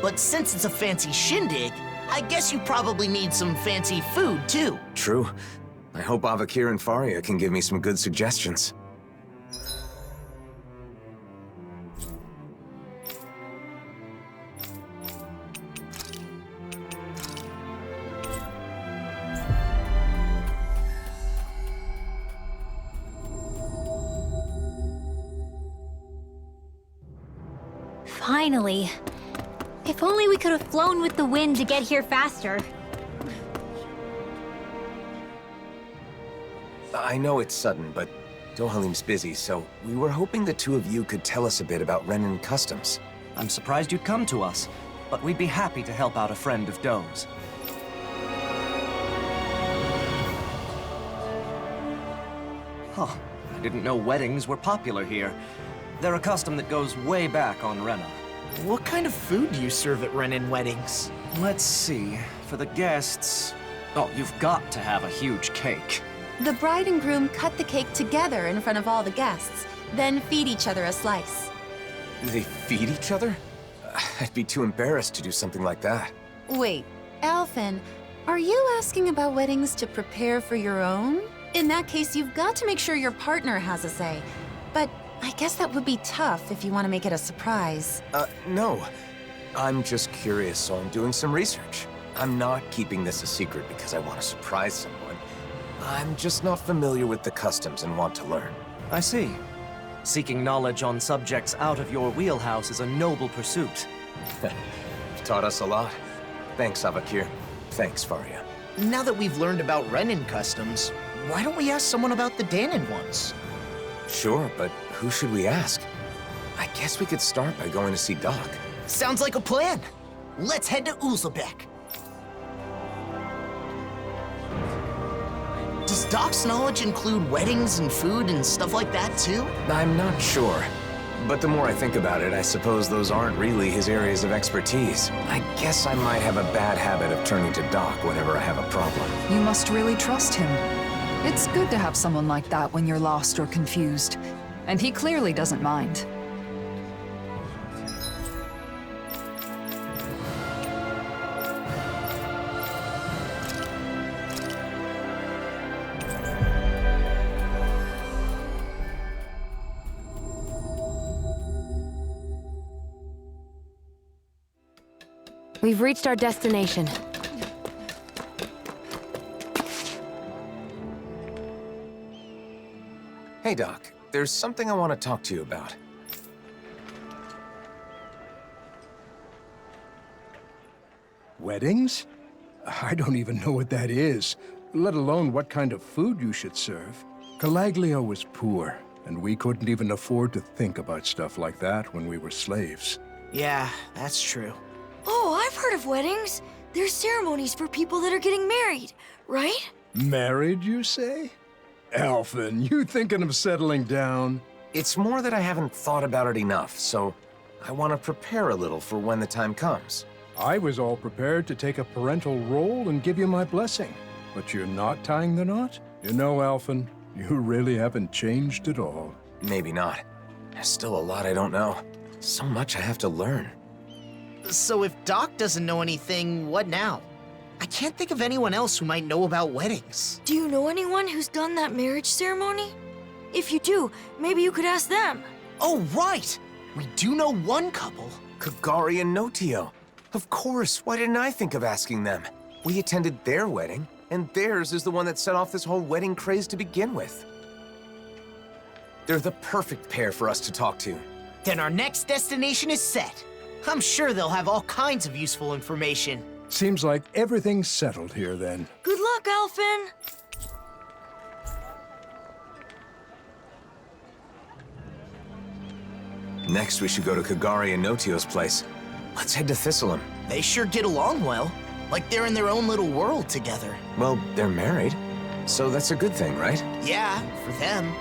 But since it's a fancy shindig, I guess you probably need some fancy food too. True. I hope Avakir and Faria can give me some good suggestions. Finally. If only we could have flown with the wind to get here faster. I know it's sudden, but Dohalim's busy, so we were hoping the two of you could tell us a bit about Renan customs. I'm surprised you'd come to us, but we'd be happy to help out a friend of Do's. Huh. I didn't know weddings were popular here. They're a custom that goes way back on Rena. What kind of food do you serve at Renan weddings? Let's see. For the guests... Oh, you've got to have a huge cake. The bride and groom cut the cake together in front of all the guests, then feed each other a slice. They feed each other? I'd be too embarrassed to do something like that. Wait, Alphen, are you asking about weddings to prepare for your own? In that case, you've got to make sure your partner has a say. But I guess that would be tough if you want to make it a surprise. No. I'm just curious, so I'm doing some research. I'm not keeping this a secret because I want to surprise someone. I'm just not familiar with the customs and want to learn. I see. Seeking knowledge on subjects out of your wheelhouse is a noble pursuit. You've taught us a lot. Thanks, Avakir. Thanks, Faria. Now that we've learned about Renan customs, why don't we ask someone about the Danan ones? Sure, but who should we ask? I guess we could start by going to see Doc. Sounds like a plan. Let's head to Uzlebek. Does Doc's knowledge include weddings and food and stuff like that, too? I'm not sure. But the more I think about it, I suppose those aren't really his areas of expertise. I guess I might have a bad habit of turning to Doc whenever I have a problem. You must really trust him. It's good to have someone like that when you're lost or confused. And he clearly doesn't mind. We've reached our destination. Hey, Doc. There's something I want to talk to you about. Weddings? I don't even know what that is, let alone what kind of food you should serve. Calaglio was poor, and we couldn't even afford to think about stuff like that when we were slaves. Yeah, that's true. Oh, I've heard of weddings. There's ceremonies for people that are getting married, right? Married, you say? Alphen, you thinking of settling down? It's more that I haven't thought about it enough, so I want to prepare a little for when the time comes. I was all prepared to take a parental role and give you my blessing. But you're not tying the knot? You know, Alphen, you really haven't changed at all. Maybe not. There's still a lot I don't know. So much I have to learn. So if Doc doesn't know anything, what now? I can't think of anyone else who might know about weddings. Do you know anyone who's done that marriage ceremony? If you do, maybe you could ask them. Oh, right! We do know one couple. Kagari and Notio. Of course, why didn't I think of asking them? We attended their wedding, and theirs is the one that set off this whole wedding craze to begin with. They're the perfect pair for us to talk to. Then our next destination is set. I'm sure they'll have all kinds of useful information. Seems like everything's settled here then. Good luck, Alphen! Next, we should go to Kagari and Notio's place. Let's head to Thistleum. They sure get along well. Like they're in their own little world together. Well, they're married, so that's a good thing, right? Yeah, for them.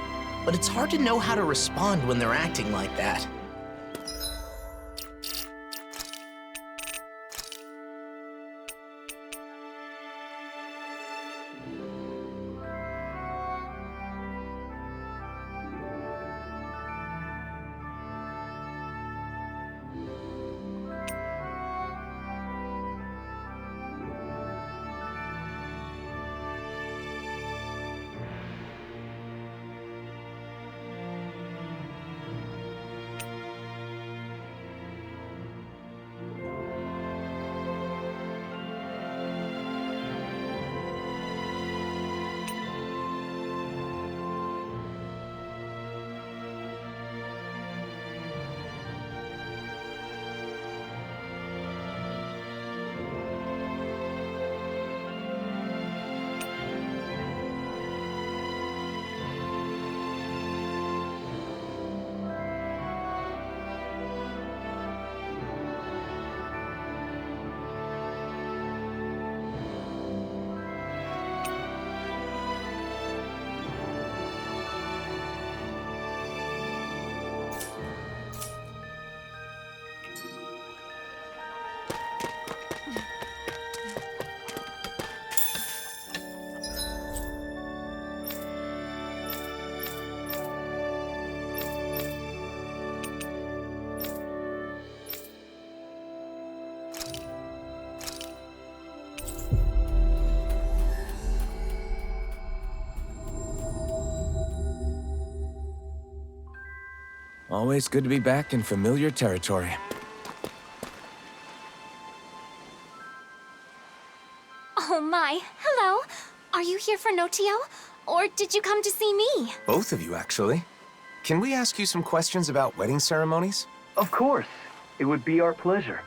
But it's hard to know how to respond when they're acting like that. Always good to be back in familiar territory. Oh my, hello. Are you here for Notio? Or did you come to see me? Both of you, actually. Can we ask you some questions about wedding ceremonies? Of course. It would be our pleasure.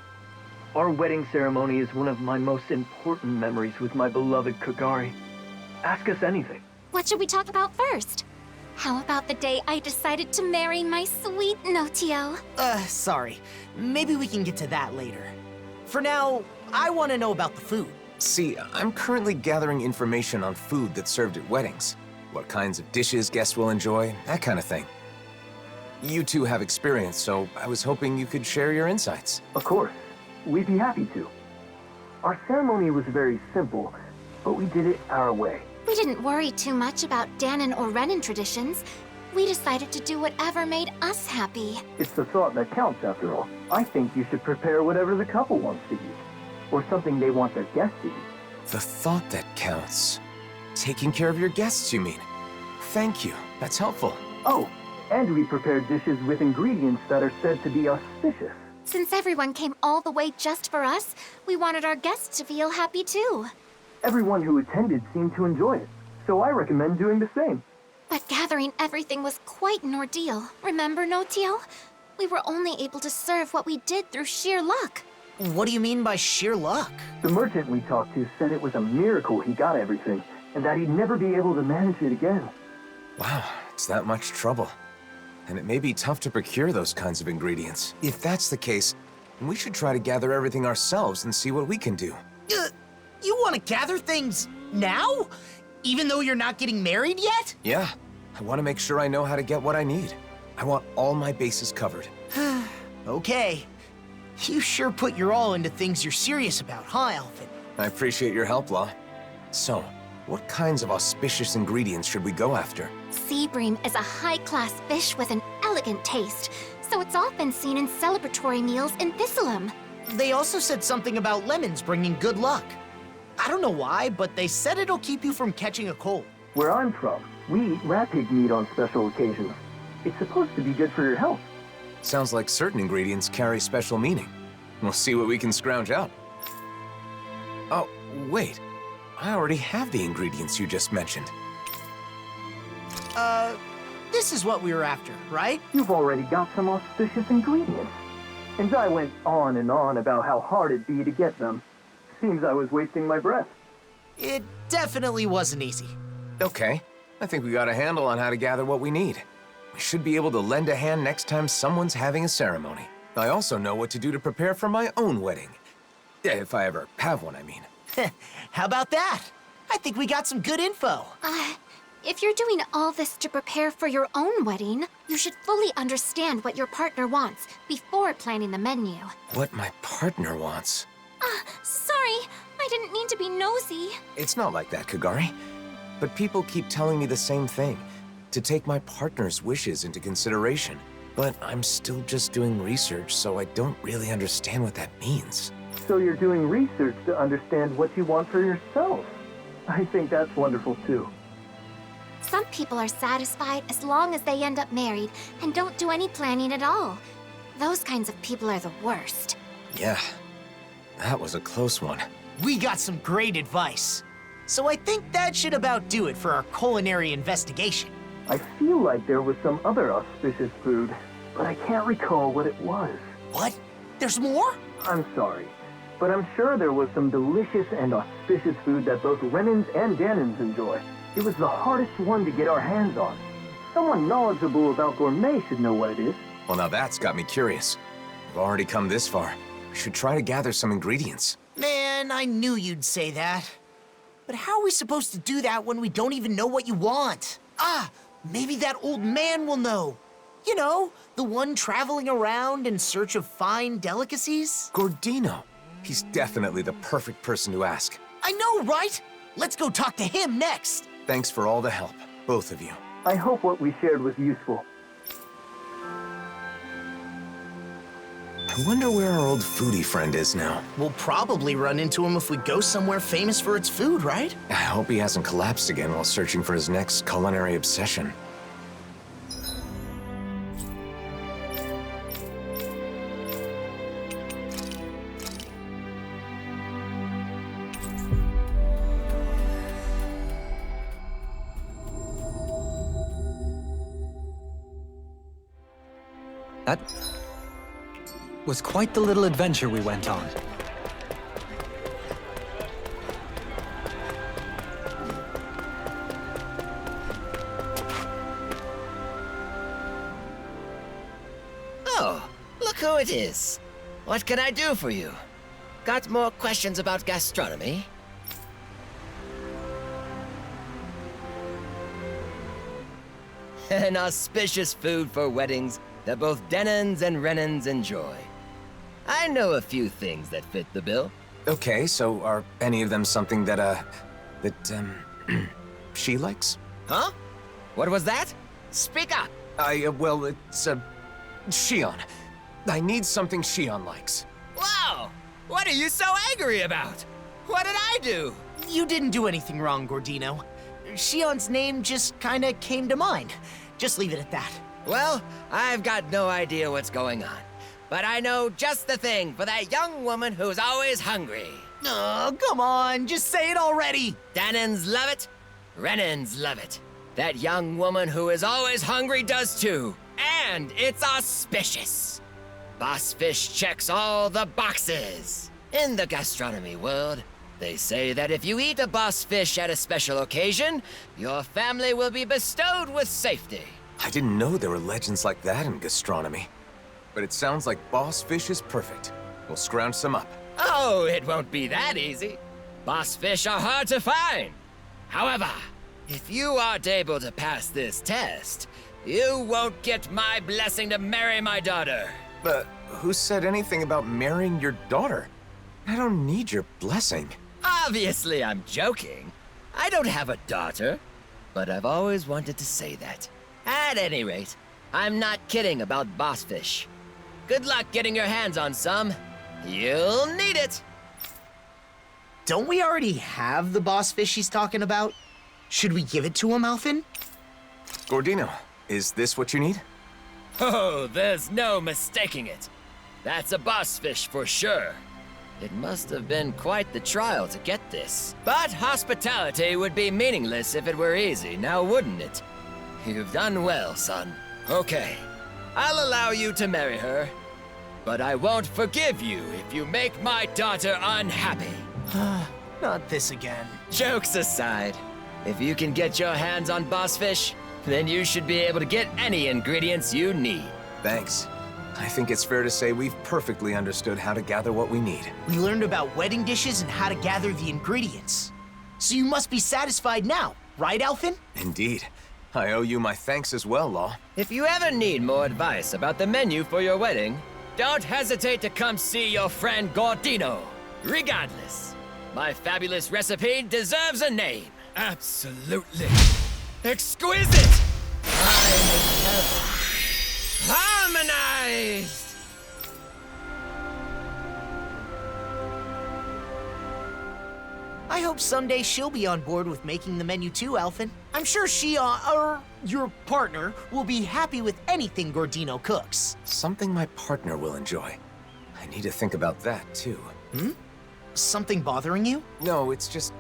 Our wedding ceremony is one of my most important memories with my beloved Kagari. Ask us anything. What should we talk about first? How about the day I decided to marry my sweet Notio? Sorry. Maybe we can get to that later. For now, I want to know about the food. See, I'm currently gathering information on food that's served at weddings. What kinds of dishes guests will enjoy, that kind of thing. You two have experience, so I was hoping you could share your insights. Of course. We'd be happy to. Our ceremony was very simple, but we did it our way. We didn't worry too much about Danon or Renan traditions. We decided to do whatever made us happy. It's the thought that counts, after all. I think you should prepare whatever the couple wants to eat, or something they want their guests to eat. The thought that counts. Taking care of your guests, you mean? Thank you. That's helpful. Oh, and we prepared dishes with ingredients that are said to be auspicious. Since everyone came all the way just for us, we wanted our guests to feel happy too. Everyone who attended seemed to enjoy it, so I recommend doing the same. But gathering everything was quite an ordeal. Remember, Notio? We were only able to serve what we did through sheer luck. What do you mean by sheer luck? The merchant we talked to said it was a miracle he got everything, and that he'd never be able to manage it again. Wow, it's that much trouble. And it may be tough to procure those kinds of ingredients. If that's the case, we should try to gather everything ourselves and see what we can do. You want to gather things now? Even though you're not getting married yet? Yeah, I want to make sure I know how to get what I need. I want all my bases covered. Okay. You sure put your all into things you're serious about, huh, Alvin? I appreciate your help, Law. So, what kinds of auspicious ingredients should we go after? Sea bream is a high-class fish with an elegant taste, so it's often seen in celebratory meals in Thistleum. They also said something about lemons bringing good luck. I don't know why, but they said it'll keep you from catching a cold. Where I'm from, we eat rat pig meat on special occasions. It's supposed to be good for your health. Sounds like certain ingredients carry special meaning. We'll see what we can scrounge out. Oh, wait. I already have the ingredients you just mentioned. This is what we were after, right? You've already got some auspicious ingredients. And I went on and on about how hard it'd be to get them. Seems I was wasting my breath. It definitely wasn't easy. Okay. I think we got a handle on how to gather what we need. We should be able to lend a hand next time someone's having a ceremony. I also know what to do to prepare for my own wedding. Yeah, if I ever have one, I mean. How about that? I think we got some good info. If you're doing all this to prepare for your own wedding, you should fully understand what your partner wants before planning the menu. What my partner wants? Sorry, I didn't mean to be nosy. It's not like that, Kagari. But people keep telling me the same thing, to take my partner's wishes into consideration. But I'm still just doing research, so I don't really understand what that means. So you're doing research to understand what you want for yourself. I think that's wonderful, too. Some people are satisfied as long as they end up married and don't do any planning at all. Those kinds of people are the worst. Yeah, that was a close one. We got some great advice. So I think that should about do it for our culinary investigation. I feel like there was some other auspicious food, but I can't recall what it was. What? There's more? I'm sorry, but I'm sure there was some delicious and auspicious food that both Renans and Danons enjoy. It was the hardest one to get our hands on. Someone knowledgeable about gourmet should know what it is. Well, now that's got me curious. We've already come this far. We should try to gather some ingredients. Man, I knew you'd say that. But how are we supposed to do that when we don't even know what you want? Maybe that old man will know. You know, the one traveling around in search of fine delicacies? Gordino. He's definitely the perfect person to ask. I know, right? Let's go talk to him next. Thanks for all the help, both of you. I hope what we shared was useful. I wonder where our old foodie friend is now. We'll probably run into him if we go somewhere famous for its food, right? I hope he hasn't collapsed again while searching for his next culinary obsession. That was quite the little adventure we went on. look who it is. What can I do for you? Got more questions about gastronomy? An auspicious food for weddings that both Denons and Renans enjoy. I know a few things that fit the bill. Okay, so are any of them something that, she likes? Huh? What was that? Speak up! Well, it's, Shion. I need something Shion likes. Wow! What are you so angry about? What did I do? You didn't do anything wrong, Gordino. Shion's name just kinda came to mind. Just leave it at that. Well, I've got no idea what's going on. But I know just the thing for that young woman who's always hungry. Oh, come on, just say it already! Danons love it, Renans love it. That young woman who is always hungry does too. And it's auspicious. Boss Fish checks all the boxes. In the gastronomy world, they say that if you eat a boss fish at a special occasion, your family will be bestowed with safety. I didn't know there were legends like that in gastronomy. But it sounds like boss fish is perfect. We'll scrounge some up. Oh, it won't be that easy. Boss fish are hard to find. However, if you aren't able to pass this test, you won't get my blessing to marry my daughter. But who said anything about marrying your daughter? I don't need your blessing. Obviously, I'm joking. I don't have a daughter, but I've always wanted to say that. At any rate, I'm not kidding about boss fish. Good luck getting your hands on some. You'll need it. Don't we already have the boss fish he's talking about? Should we give it to him, Alphen? Gordino, is this what you need? Oh, there's no mistaking it. That's a boss fish for sure. It must have been quite the trial to get this. But hospitality would be meaningless if it were easy, now wouldn't it? You've done well, son. Okay, I'll allow you to marry her. But I won't forgive you if you make my daughter unhappy. Not this again. Jokes aside, if you can get your hands on boss fish, then you should be able to get any ingredients you need. Thanks. I think it's fair to say we've perfectly understood how to gather what we need. We learned about wedding dishes and how to gather the ingredients. So you must be satisfied now, right, Alphen? Indeed. I owe you my thanks as well, Law. If you ever need more advice about the menu for your wedding, don't hesitate to come see your friend Gordino. Regardless, my fabulous recipe deserves a name. Absolutely exquisite! Harmonized! I hope someday she'll be on board with making the menu too, Alphen. I'm sure she, your partner, will be happy with anything Gordino cooks. Something my partner will enjoy. I need to think about that, too. Something bothering you? No, it's just...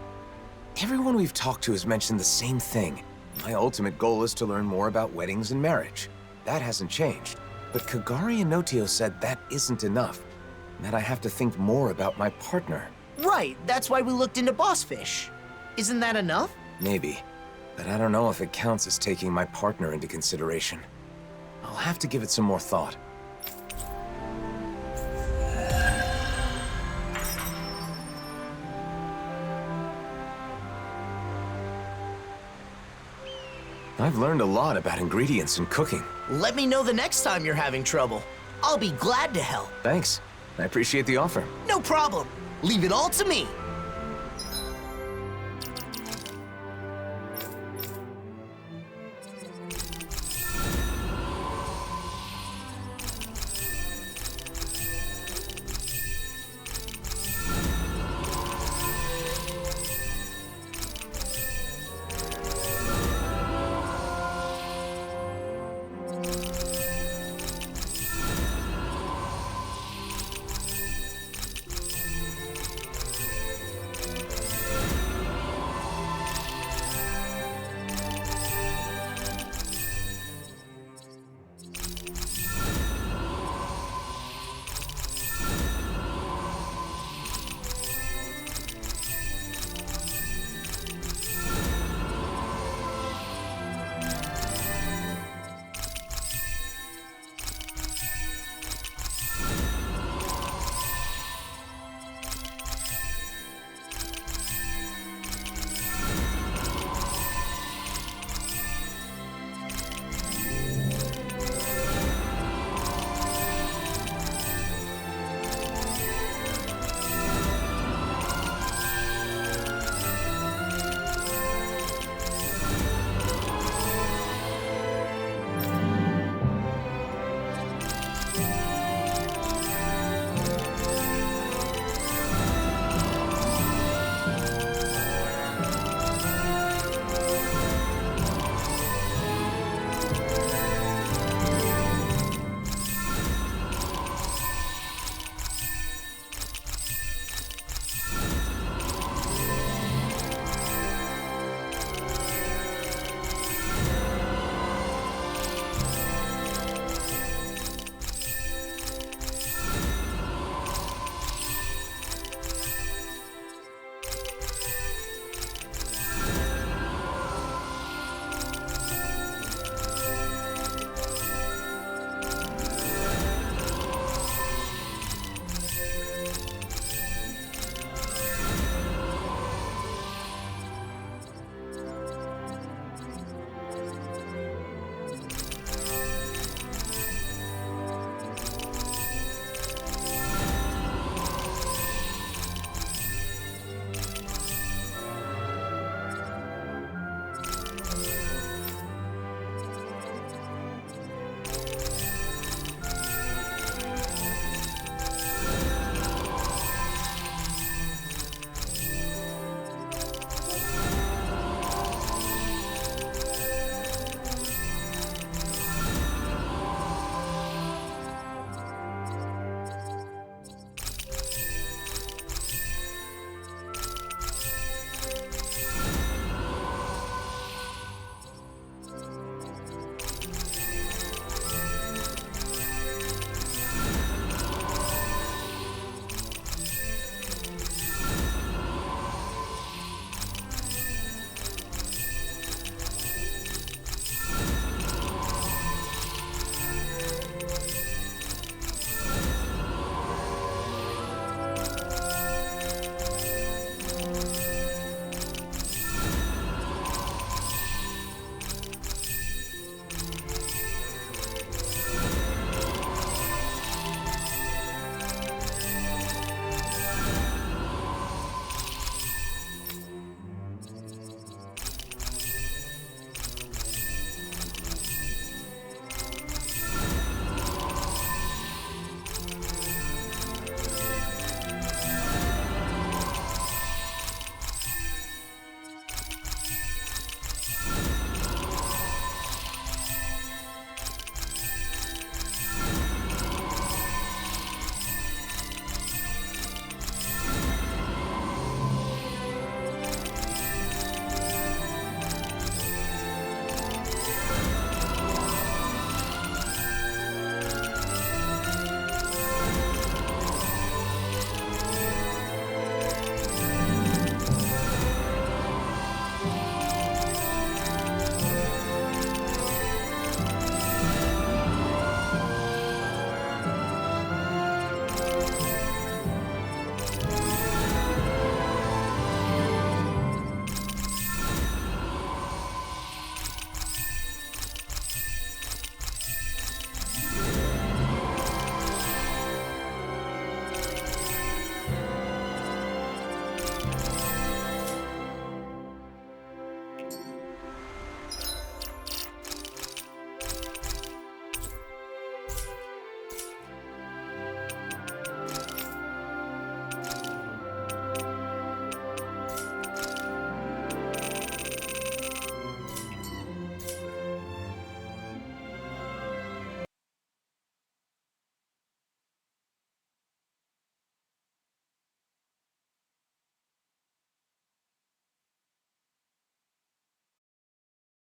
everyone we've talked to has mentioned the same thing. My ultimate goal is to learn more about weddings and marriage. That hasn't changed. But Kagari and Notio said that isn't enough, and that I have to think more about my partner. Right, that's why we looked into boss fish. Isn't that enough? Maybe, but I don't know if it counts as taking my partner into consideration. I'll have to give it some more thought. I've learned a lot about ingredients and cooking. Let me know the next time you're having trouble. I'll be glad to help. Thanks. I appreciate the offer. No problem. Leave it all to me.